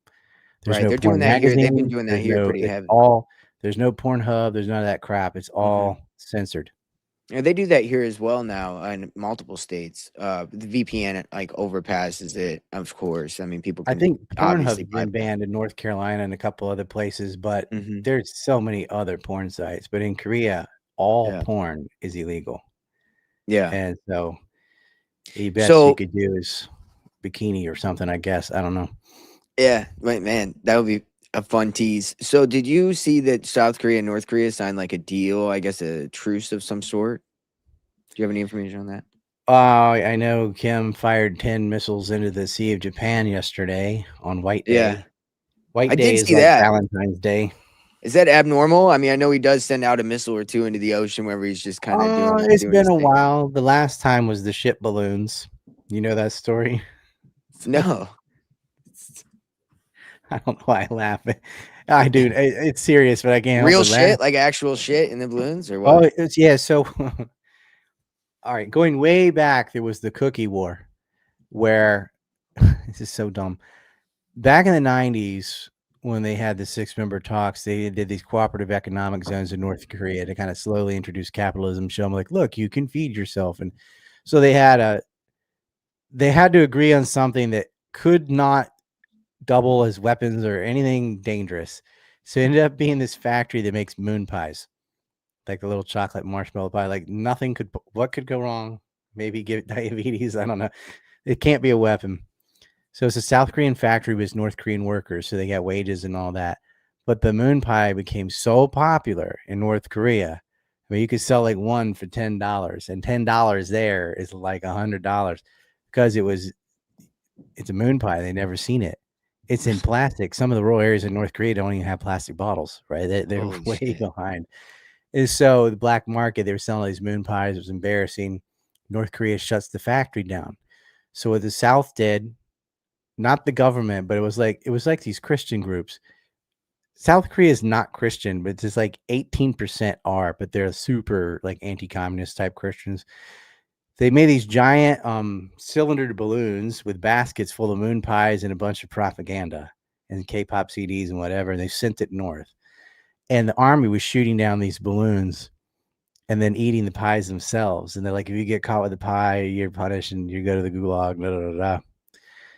There's right. no They're doing porn that here. They've been magazines. doing that here pretty It's heavy. all, there's no Pornhub. There's none of that crap. It's Hmm. all censored. Yeah, they do that here as well now in multiple states. The VPN like overpasses it, of course. I mean, people I can think obviously Pornhub's been bypass. banned in North Carolina and a couple other places, but Hmm. there's so many other porn sites. But in Korea, all Yeah, porn is illegal. yeah. And so the best you So could do is bikini or something, I guess. I don't know. yeah, wait, man, that would be a fun tease. So did you see that South Korea and North Korea signed like a deal? I guess a truce of some sort. Do you have any information on that? I know Kim fired 10 missiles into the Sea of Japan yesterday on White Yeah, Day. White I Day did is see like that. Valentine's Day. Is that abnormal? I mean, I know he does send out a missile or two into the ocean whenever he's just kind of It's doing been his a thing. while. The last time was the ship balloons. You know that story? No, I don't know why I laugh. I do. It's serious, but I can't help real but laugh. shit, like actual shit in the balloons or Oh, what? it's yeah. So, all right, going way back, there was the Cookie War, where this is so dumb. Back in the 90s, when they had the 6-member talks, they did these cooperative economic zones in North Korea to kind of slowly introduce capitalism, show them like, look, you can feed yourself. And so they had to agree on something that could not double as weapons or anything dangerous. So it ended up being this factory that makes moon pies, like the little chocolate marshmallow pie. Like, nothing could, what could go wrong? Maybe give diabetes. I don't know. It can't be a weapon. So it's a South Korean factory with North Korean workers, so they got wages and all that. But the moon pie became so popular in North Korea. I mean, you could sell like one for $10, and $10 there is like $100 because it's a moon pie. They never seen it. It's in plastic. Some of the rural areas in North Korea don't even have plastic bottles, right? They're Holy way shit! behind. And so the black market, they were selling these moon pies. It was embarrassing. North Korea shuts the factory down. So what the South did, not the government, but it was like these Christian groups. South Korea is not Christian, but it's just like 18% are, but they're super like anti-communist type Christians. They made these giant cylinder balloons with baskets full of moon pies and a bunch of propaganda and K-pop CDs and whatever, and they sent it north. And the army was shooting down these balloons and then eating the pies themselves. And they're like, if you get caught with a pie, you're punished and you go to the gulag. Blah, blah, blah.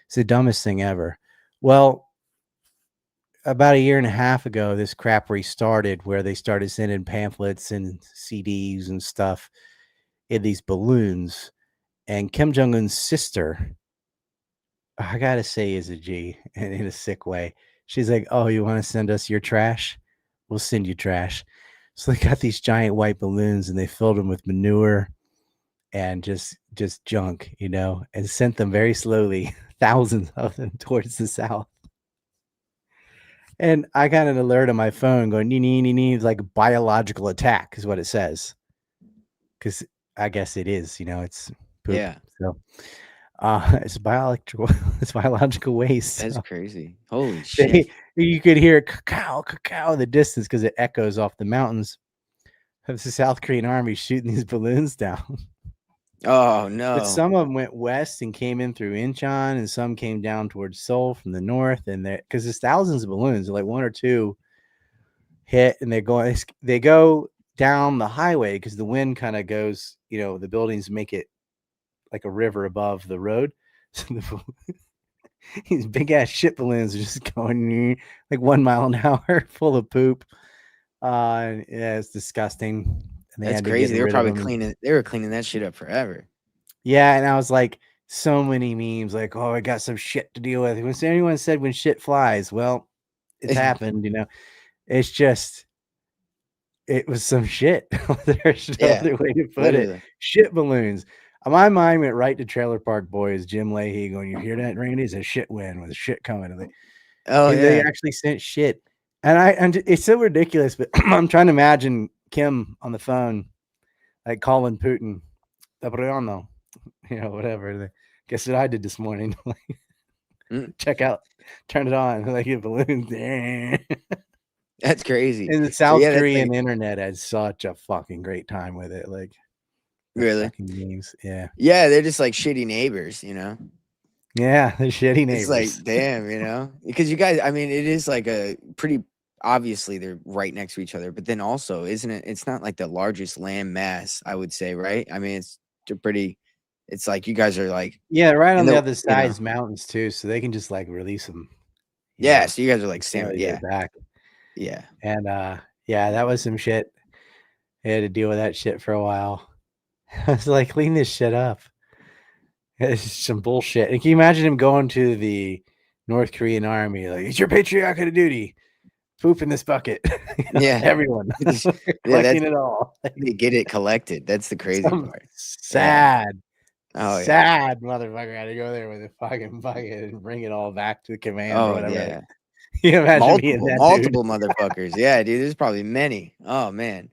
It's the dumbest thing ever. Well, about a year and a half ago, this crap restarted where they started sending pamphlets and CDs and stuff in these balloons. And Kim Jong-un's sister, I gotta say, is a G, and in a sick way. She's like, "Oh, you want to send us your trash? We'll send you trash." So they got these giant white balloons, and they filled them with manure and just junk, and sent them very slowly, thousands of them towards the south. And I got an alert on my phone going, it's like biological attack is what it says. Because I guess it is, it's poop. Yeah. So it's biological waste. That's So crazy. Holy shit. you could hear cacao in the distance because it echoes off the mountains of the South Korean army shooting these balloons down. Oh no. But some of them went west and came in through Incheon, and some came down towards Seoul from the north. And because there's thousands of balloons, like one or two hit, and they go down the highway because the wind kind of goes, the buildings make it like a river above the road. So these big ass shit balloons are just going like 1 mile an hour, full of poop. Yeah, it's disgusting. And That's crazy. They were probably cleaning. They were cleaning that shit up forever. Yeah, and I was like, so many memes, like, "Oh, I got some shit to deal with." When anyone said when shit flies, well, it's happened. It's just, it was some shit. There's no other way to put it. Shit balloons. My mind went right to Trailer Park Boys, Jim Leahy going, "You hear that, Randy? It's a shit wind with shit coming." And they actually sent shit. And it's so ridiculous, but I'm trying to imagine Kim on the phone, like calling Putin, whatever. Guess what I did this morning? Check out, turn it on, like a balloon. That's crazy. And the South Korean internet had such a fucking great time with it. Like, really? Fucking games. Yeah. Yeah, they're just like shitty neighbors, Yeah, they're shitty neighbors. It's like, damn, because you guys, I mean, it is like a pretty, obviously they're right next to each other, but then also, isn't it? It's not like the largest land mass, I would say, right? I mean, it's like you guys are like, right on the other side's mountains too, so they can just like release them. Yeah, so you guys are like back. Yeah. And that was some shit. I had to deal with that shit for a while. I was like, clean this shit up. It's just some bullshit. And can you imagine him going to the North Korean army like, "It's your patriotic duty. Poop in this bucket." Yeah, everyone collecting it all. They get it collected. That's the crazy part. Sad. Oh, sad motherfucker had to go there with a fucking bucket and bring it all back to the command or whatever. Yeah. You imagine multiple motherfuckers. Yeah, dude. There's probably many. Oh man.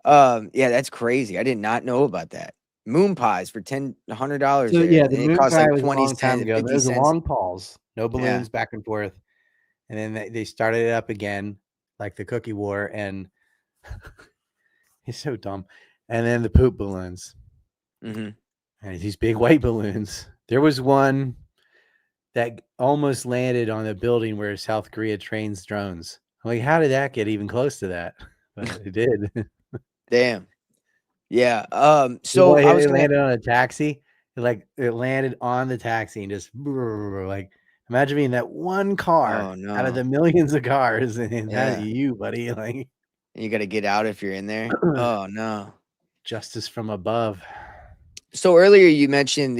Yeah, that's crazy. I did not know about that. Moon pies for $100. So, yeah, the moon cost pie like was 20 a long time cents, ago. 50 There's cents. long pause, no balloons back and forth, and then they started it up again, like the cookie war, and it's so dumb. And then the poop balloons, and these big white balloons. There was one that almost landed on a building where South Korea trains drones. I'm like, how did that get even close to that? But it did. Damn. Yeah. So I was landed on a taxi. It landed on the taxi and just like, imagine being that one car out of the millions of cars, and that's you, buddy. Like, you got to get out if you're in there. Oh no. Justice from above. So earlier you mentioned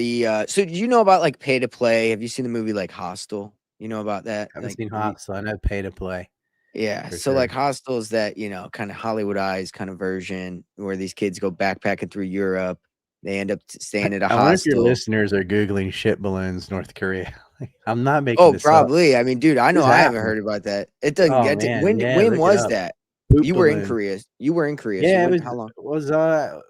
so do you know about like pay to play? Have you seen the movie like Hostel? You know about that? I haven't seen Hostel. I know pay to play. Yeah. So like Hostel is that, kind of Hollywoodized kind of version where these kids go backpacking through Europe. They end up staying at a hostel. I wonder if your listeners are Googling shit balloons, North Korea. I'm not making this probably. up. I mean, dude, I know I haven't heard about that. It doesn't get to when was that? You were in Korea. Yeah, so how long? It was about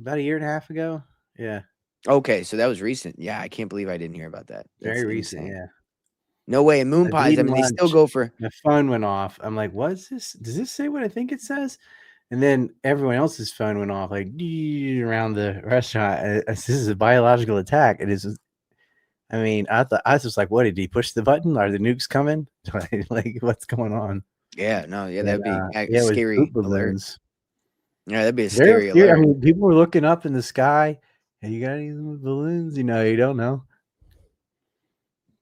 a year and a half ago. Yeah. Okay, so that was recent. Yeah, I can't believe I didn't hear about that. Very recent, yeah. No way. And moon pies, I mean, they still go for. The phone went off. I'm like, what's this? Does this say what I think it says? And then everyone else's phone went off like around the restaurant. This is a biological attack. It is. I mean, I was just like, what did he push the button? Are the nukes coming? Like, what's going on? Yeah, no, yeah, But that'd be a yeah, it was poop scary alert. balloons. Yeah, that'd be a Very scary few. I alert. mean, people were looking up in the sky. Hey, you got any balloons? You know, you don't know.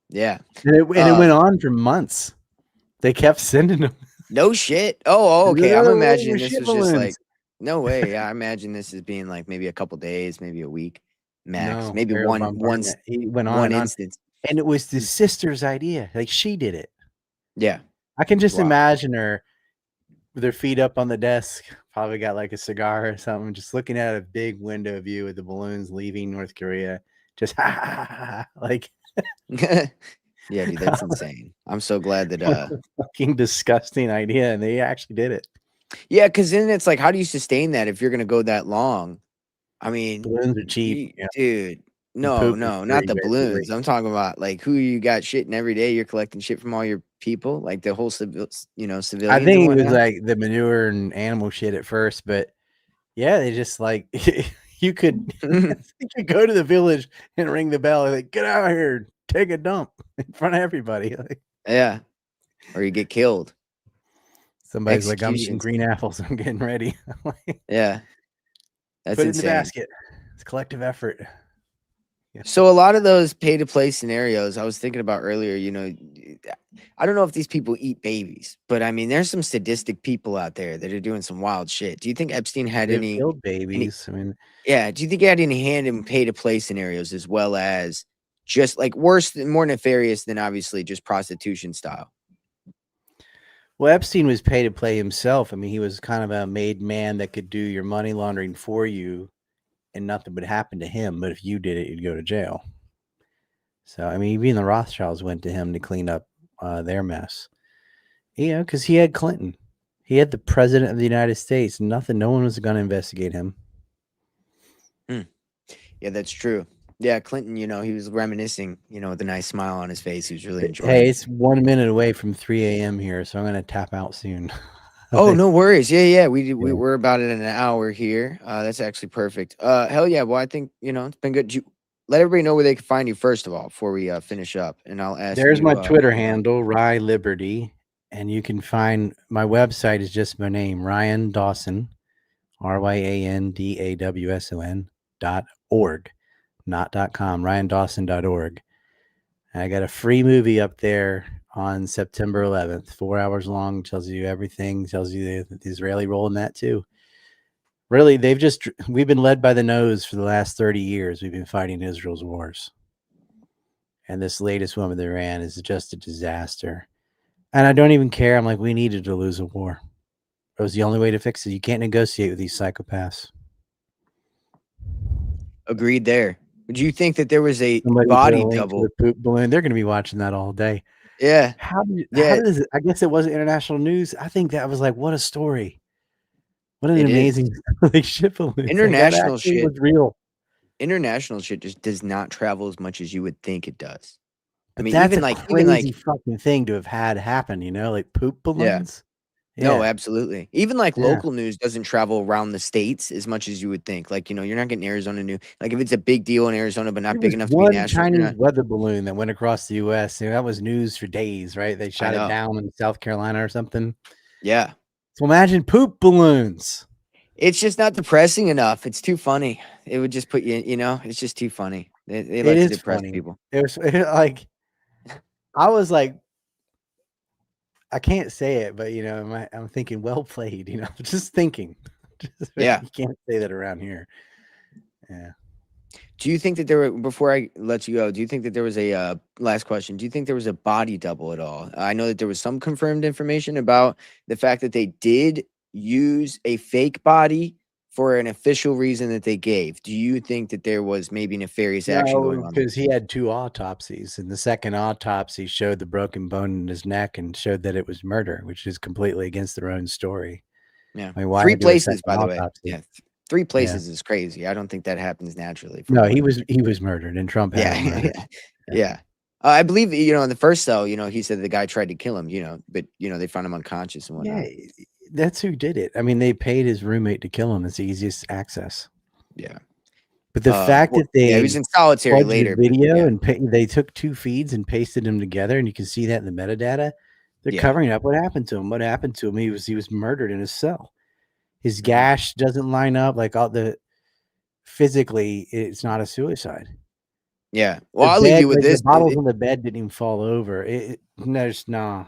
Yeah. And it went on for months. They kept sending them. No shit. Oh, okay. I'm Another one imagining with this shit was just like, balloons. no way. Yeah, I imagine this as being like maybe a couple days, maybe a week max, No, maybe aerial bombardment. He went on one and on. instance. And it was the sister's idea. Like, she did it. Yeah. I can just Wow. imagine her with her feet up on the desk, probably got like a cigar or something, just looking at a big window view with the balloons leaving North Korea. Just like Yeah, dude, that's insane. I'm so glad that what a fucking disgusting idea, and they actually did it. yeah, because then it's like, how do you sustain that if you're gonna go that long? I mean, Balloons are cheap, yeah, dude, and no, poop is no, not free, the basically. balloons. I'm talking about like who you got shitting every day. You're collecting shit from all your people, like the whole I civilians and think it was whatnot. like the manure and animal shit at first, but yeah, they just like you could you could go to the village and ring the bell and like, get out of here, take a dump in front of everybody. Like, Yeah, or you get killed. somebody's like, I'm eating Executions. green apples, I'm getting ready. Like, Yeah, that's put it in the insane. basket. It's collective effort. Yeah. So a lot of those pay to play scenarios I was thinking about earlier, I don't know if these people eat babies, but I mean, there's some sadistic people out there that are doing some wild shit. Do you think Epstein had They've any, killed any, babies. I mean, yeah, do you think he had any hand in pay to play scenarios as well as just like worse than more nefarious than obviously just prostitution style? well, Epstein was pay to play himself. I mean, he was kind of a made man that could do your money laundering for you and nothing would happen to him. But if you did it, you'd go to jail. So, I mean, even the Rothschilds went to him to clean up their mess. You know, because he had Clinton. He had the president of the United States. No one was going to investigate him. Yeah, that's true. Yeah, Clinton, he was reminiscing, with a nice smile on his face. He was really Hey, enjoying. it's 1 minute away from 3 a.m. here, so I'm going to tap out soon. Oh, no worries. Yeah, yeah. Yeah. We're about at an hour here. That's actually perfect. Hell yeah. Well, I think, it's been good. Let everybody know where they can find you first of all before we finish up. And I'll ask There's you my Twitter handle, Rye Liberty, and you can find my website is just my name, Ryan Dawson, RYANDAWSON.org, not .com, RyanDawson.org. I got a free movie up there on September 11th, 4 hours long, tells you everything, tells you the Israeli role in that too. Really, we've been led by the nose for the last 30 years. We've been fighting Israel's wars. And this latest one with Iran is just a disaster. And I don't even care. I'm like, we needed to lose a war. It was the only way to fix it. You can't negotiate with these psychopaths. agreed there. Do you think that there was a Somebody put a body link to the double? poop balloon. They're going to be watching that all day. Yeah. How Yeah, does it? I guess it wasn't international news. I think that was like, what a story. What an it is. amazing like ship balloons. Like, that International actually shit. was real. International shit just does not travel as much as you would think it does. I But mean, that's even a like, crazy fucking thing to have had happen, like poop yeah. balloons. No, Yeah. absolutely. Even like Yeah. local news doesn't travel around the states as much as you would think. Like, you're not getting Arizona news. Like if it's a big deal in Arizona, but There not big was enough to be one national, you're Chinese not. weather balloon that went across the US. That was news for days, right? They I shot it know. down in South Carolina or something. Yeah. So imagine poop balloons. It's just not depressing enough. It's too funny. It would just put you, it's just too funny. They It like to is depress funny. people. It was like, I was like, I can't say it, but I'm thinking, well played, just thinking. Yeah. You can't say that around here. Yeah. Do you think that before I let you go, do you think that there was a, last question, do you think there was a body double at all? I know that there was some confirmed information about the fact that they did use a fake body for an official reason that they gave. Do you think that there was maybe nefarious action going No, on there? because he had 2 autopsies, and the second autopsy showed the broken bone in his neck and showed that it was murder, which is completely against their own story. Yeah. I mean, why 3 do a places, second by the way. autopsy? Yeah. 3 Yeah. places is crazy. I don't think that happens naturally from No, what. he was murdered, and Trump had Yeah. him murdered. Yeah. Yeah. Yeah. I believe, in the first cell, he said the guy tried to kill him, but, they found him unconscious and Yeah, whatnot. That's who did it. I mean, they paid his roommate to kill him. It's the easiest access. Yeah. But the fact Well, that yeah, he was they in solitary fudged the later, but video yeah, and they took 2 feeds and pasted them together, and you can see that in the metadata. They're yeah. covering up what happened to him. What happened to him? He was murdered in his cell. His Mhm. gash doesn't line up. Like all the physically, it's not a suicide. Yeah. The Well, I'll leave bed, you with like the this. bottles on the bed didn't even fall over. There's no,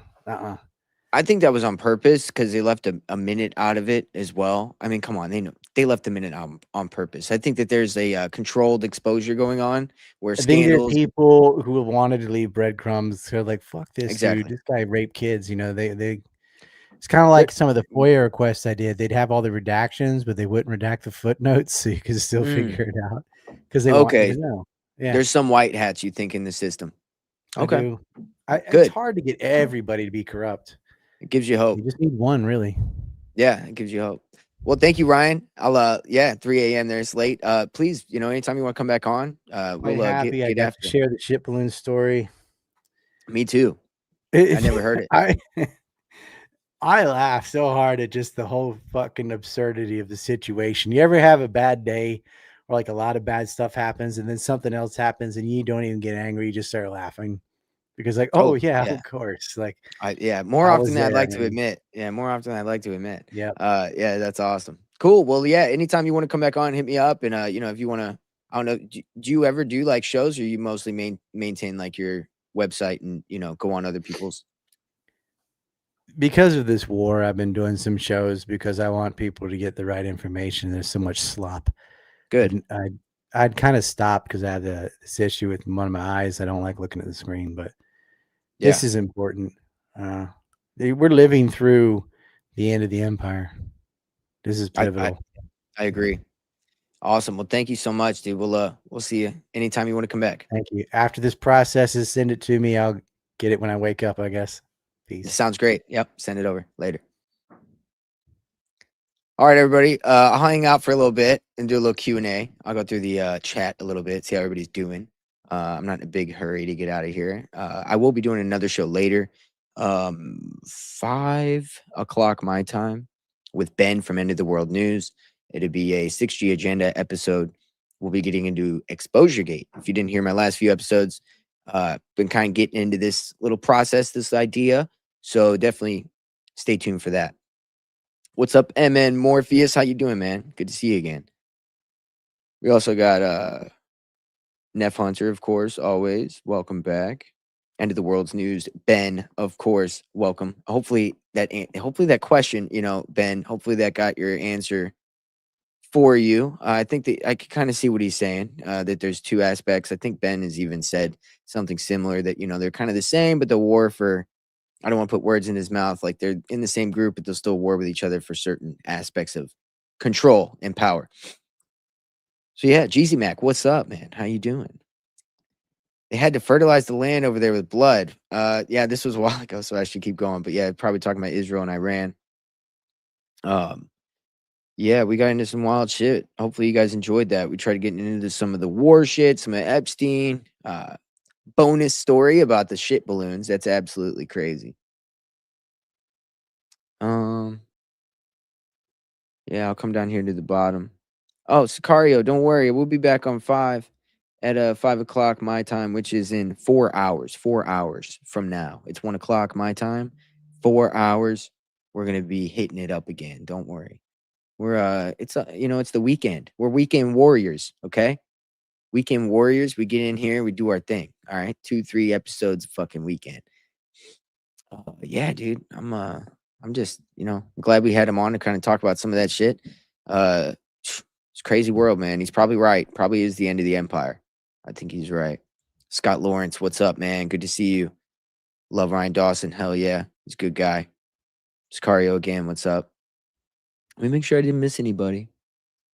I think that was on purpose because they left a minute out of it as well. I mean, come on, they know they left a minute on purpose. I think that there's a controlled exposure going on where I think there's scandals. people who wanted to leave breadcrumbs. They're like, "Fuck this dude. Exactly. This guy raped kids." You know, they. It's kind of There, like some of the FOIA requests I did. They'd have all the redactions, but they wouldn't redact the footnotes, so you could still mm, figure it out because they want you to okay. know. Yeah, There's some white hats you think in the system. I Okay. do. It's Good. hard to get everybody to be corrupt. It gives you You hope. just need one, really. Yeah, it gives you hope. Well, thank you, Ryan. I'll 3 a.m. there. It's late. Please, anytime you want to come back on, Quite we'll happy I get got to after it. share the ship balloon story. Me too. I never heard it. I I laugh so hard at just the whole fucking absurdity of the situation. You ever have a bad day or like a lot of bad stuff happens and then something else happens and you don't even get angry, you just start laughing because like, oh Oh, yeah, yeah. of course. Like More I often was than I'd there, like to man. admit. Yeah, more often than I'd like to admit. Yep. Yeah, that's awesome. Cool. Well, yeah, anytime you want to come back on, hit me up. And if you want to, I don't know, do you ever do like shows, or you mostly maintain like your website and go on other people's? Because of this war, I've been doing some shows because I want people to get the right information. There's so much slop. Good. And I'd kind of stopped because I had this issue with one of my eyes. I don't like looking at the screen, but Yeah, this is important. Uh, we're living through the end of the empire. This is I I, pivotal. I agree. Awesome. Well, thank you so much, dude. We'll see you anytime you want to come back. Thank you. After this processes, send it to me. I'll get it when I wake up, I guess. It Peace. sounds great. Yep. Send it over later. All right, everybody. I'll hang out for a little bit and do a little Q&A. I'll go through the chat a little bit, see how everybody's doing. I'm not in a big hurry to get out of here. I will be doing another show later, 5 o'clock my time, with Ben from End of the World News. It'll be a 6G Agenda episode. We'll be getting into Exposure Gate. If you didn't hear my last few episodes, been kind of getting into this little process, this idea. So definitely stay tuned for that. What's up, MN Morpheus? How you doing, man? Good to see you again. We also got Neff Hunter, of course, always. Welcome back. End of the World's News. Ben, of course, welcome. Hopefully that question, Ben, hopefully that got your answer for you. I think that I could kind of see what he's saying, that there's two aspects. I think Ben has even said something similar that, they're kind of the same, but the war for, I don't want to put words in his mouth, like they're in the same group, but they'll still war with each other for certain aspects of control and power. So yeah, Jeezy Mac, what's up, man? How you doing? They had to fertilize the land over there with blood. Yeah, this was a while ago, so I should keep going. But yeah, probably talking about Israel and Iran. Um, yeah, we got into some wild shit. Hopefully you guys enjoyed that. We tried getting into some of the war shit, some of Epstein. Bonus story about the shit balloons. That's absolutely crazy. Um, yeah, I'll come down here to the bottom. Oh, Sicario, don't worry. We'll be back on 5 at 5 o'clock my time, which is in 4 hours. 4 hours from now. It's 1 o'clock my time. 4 hours. We're gonna be hitting it up again. Don't worry. We're it's the weekend. We're weekend warriors, okay? Weekend warriors. We get in here, we do our thing. All right. 2, 3 episodes a fucking weekend. Yeah, dude. I'm just, glad we had him on to kind of talk about some of that shit. It's crazy world, man. He's probably right. Probably is the end of the empire. I think he's right. Scott Lawrence, what's up, man? Good to see you. Love Ryan Dawson. Hell yeah. He's a good guy. Sicario again, what's up? Let me make sure I didn't miss anybody.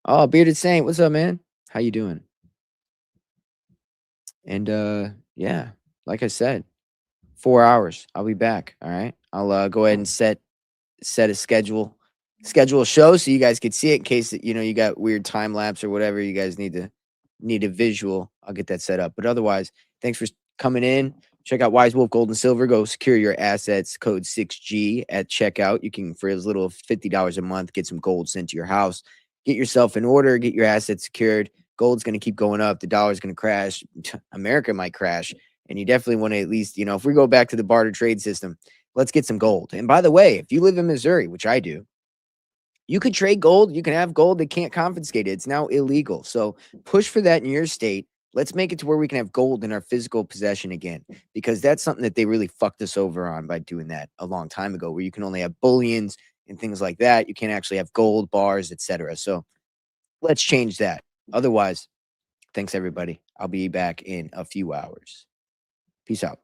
Oh, Bearded Saint, what's up, man? How you doing? And yeah, like I said, 4 hours. I'll be back. All right. I'll go ahead and set a schedule a show so you guys could see it in case that, you got weird time lapse or whatever you guys need a visual. I'll get that set up. But otherwise, thanks for coming in. Check out Wise Wolf Gold and Silver. Go secure your assets. Code 6G at checkout. You can, for as little as $50 a month, get some gold sent to your house. Get yourself in order. Get your assets secured. Gold's going to keep going up. The dollar's going to crash. America might crash. And you definitely want to at least, if we go back to the barter trade system, let's get some gold. And by the way, if you live in Missouri, which I do, you could trade gold. You can have gold. They can't confiscate it. It's now illegal. So push for that in your state. Let's make it to where we can have gold in our physical possession again, because that's something that they really fucked us over on by doing that a long time ago, where you can only have bullions and things like that. You can't actually have gold bars, etc. So let's change that. Otherwise, thanks everybody. I'll be back in a few hours. Peace out.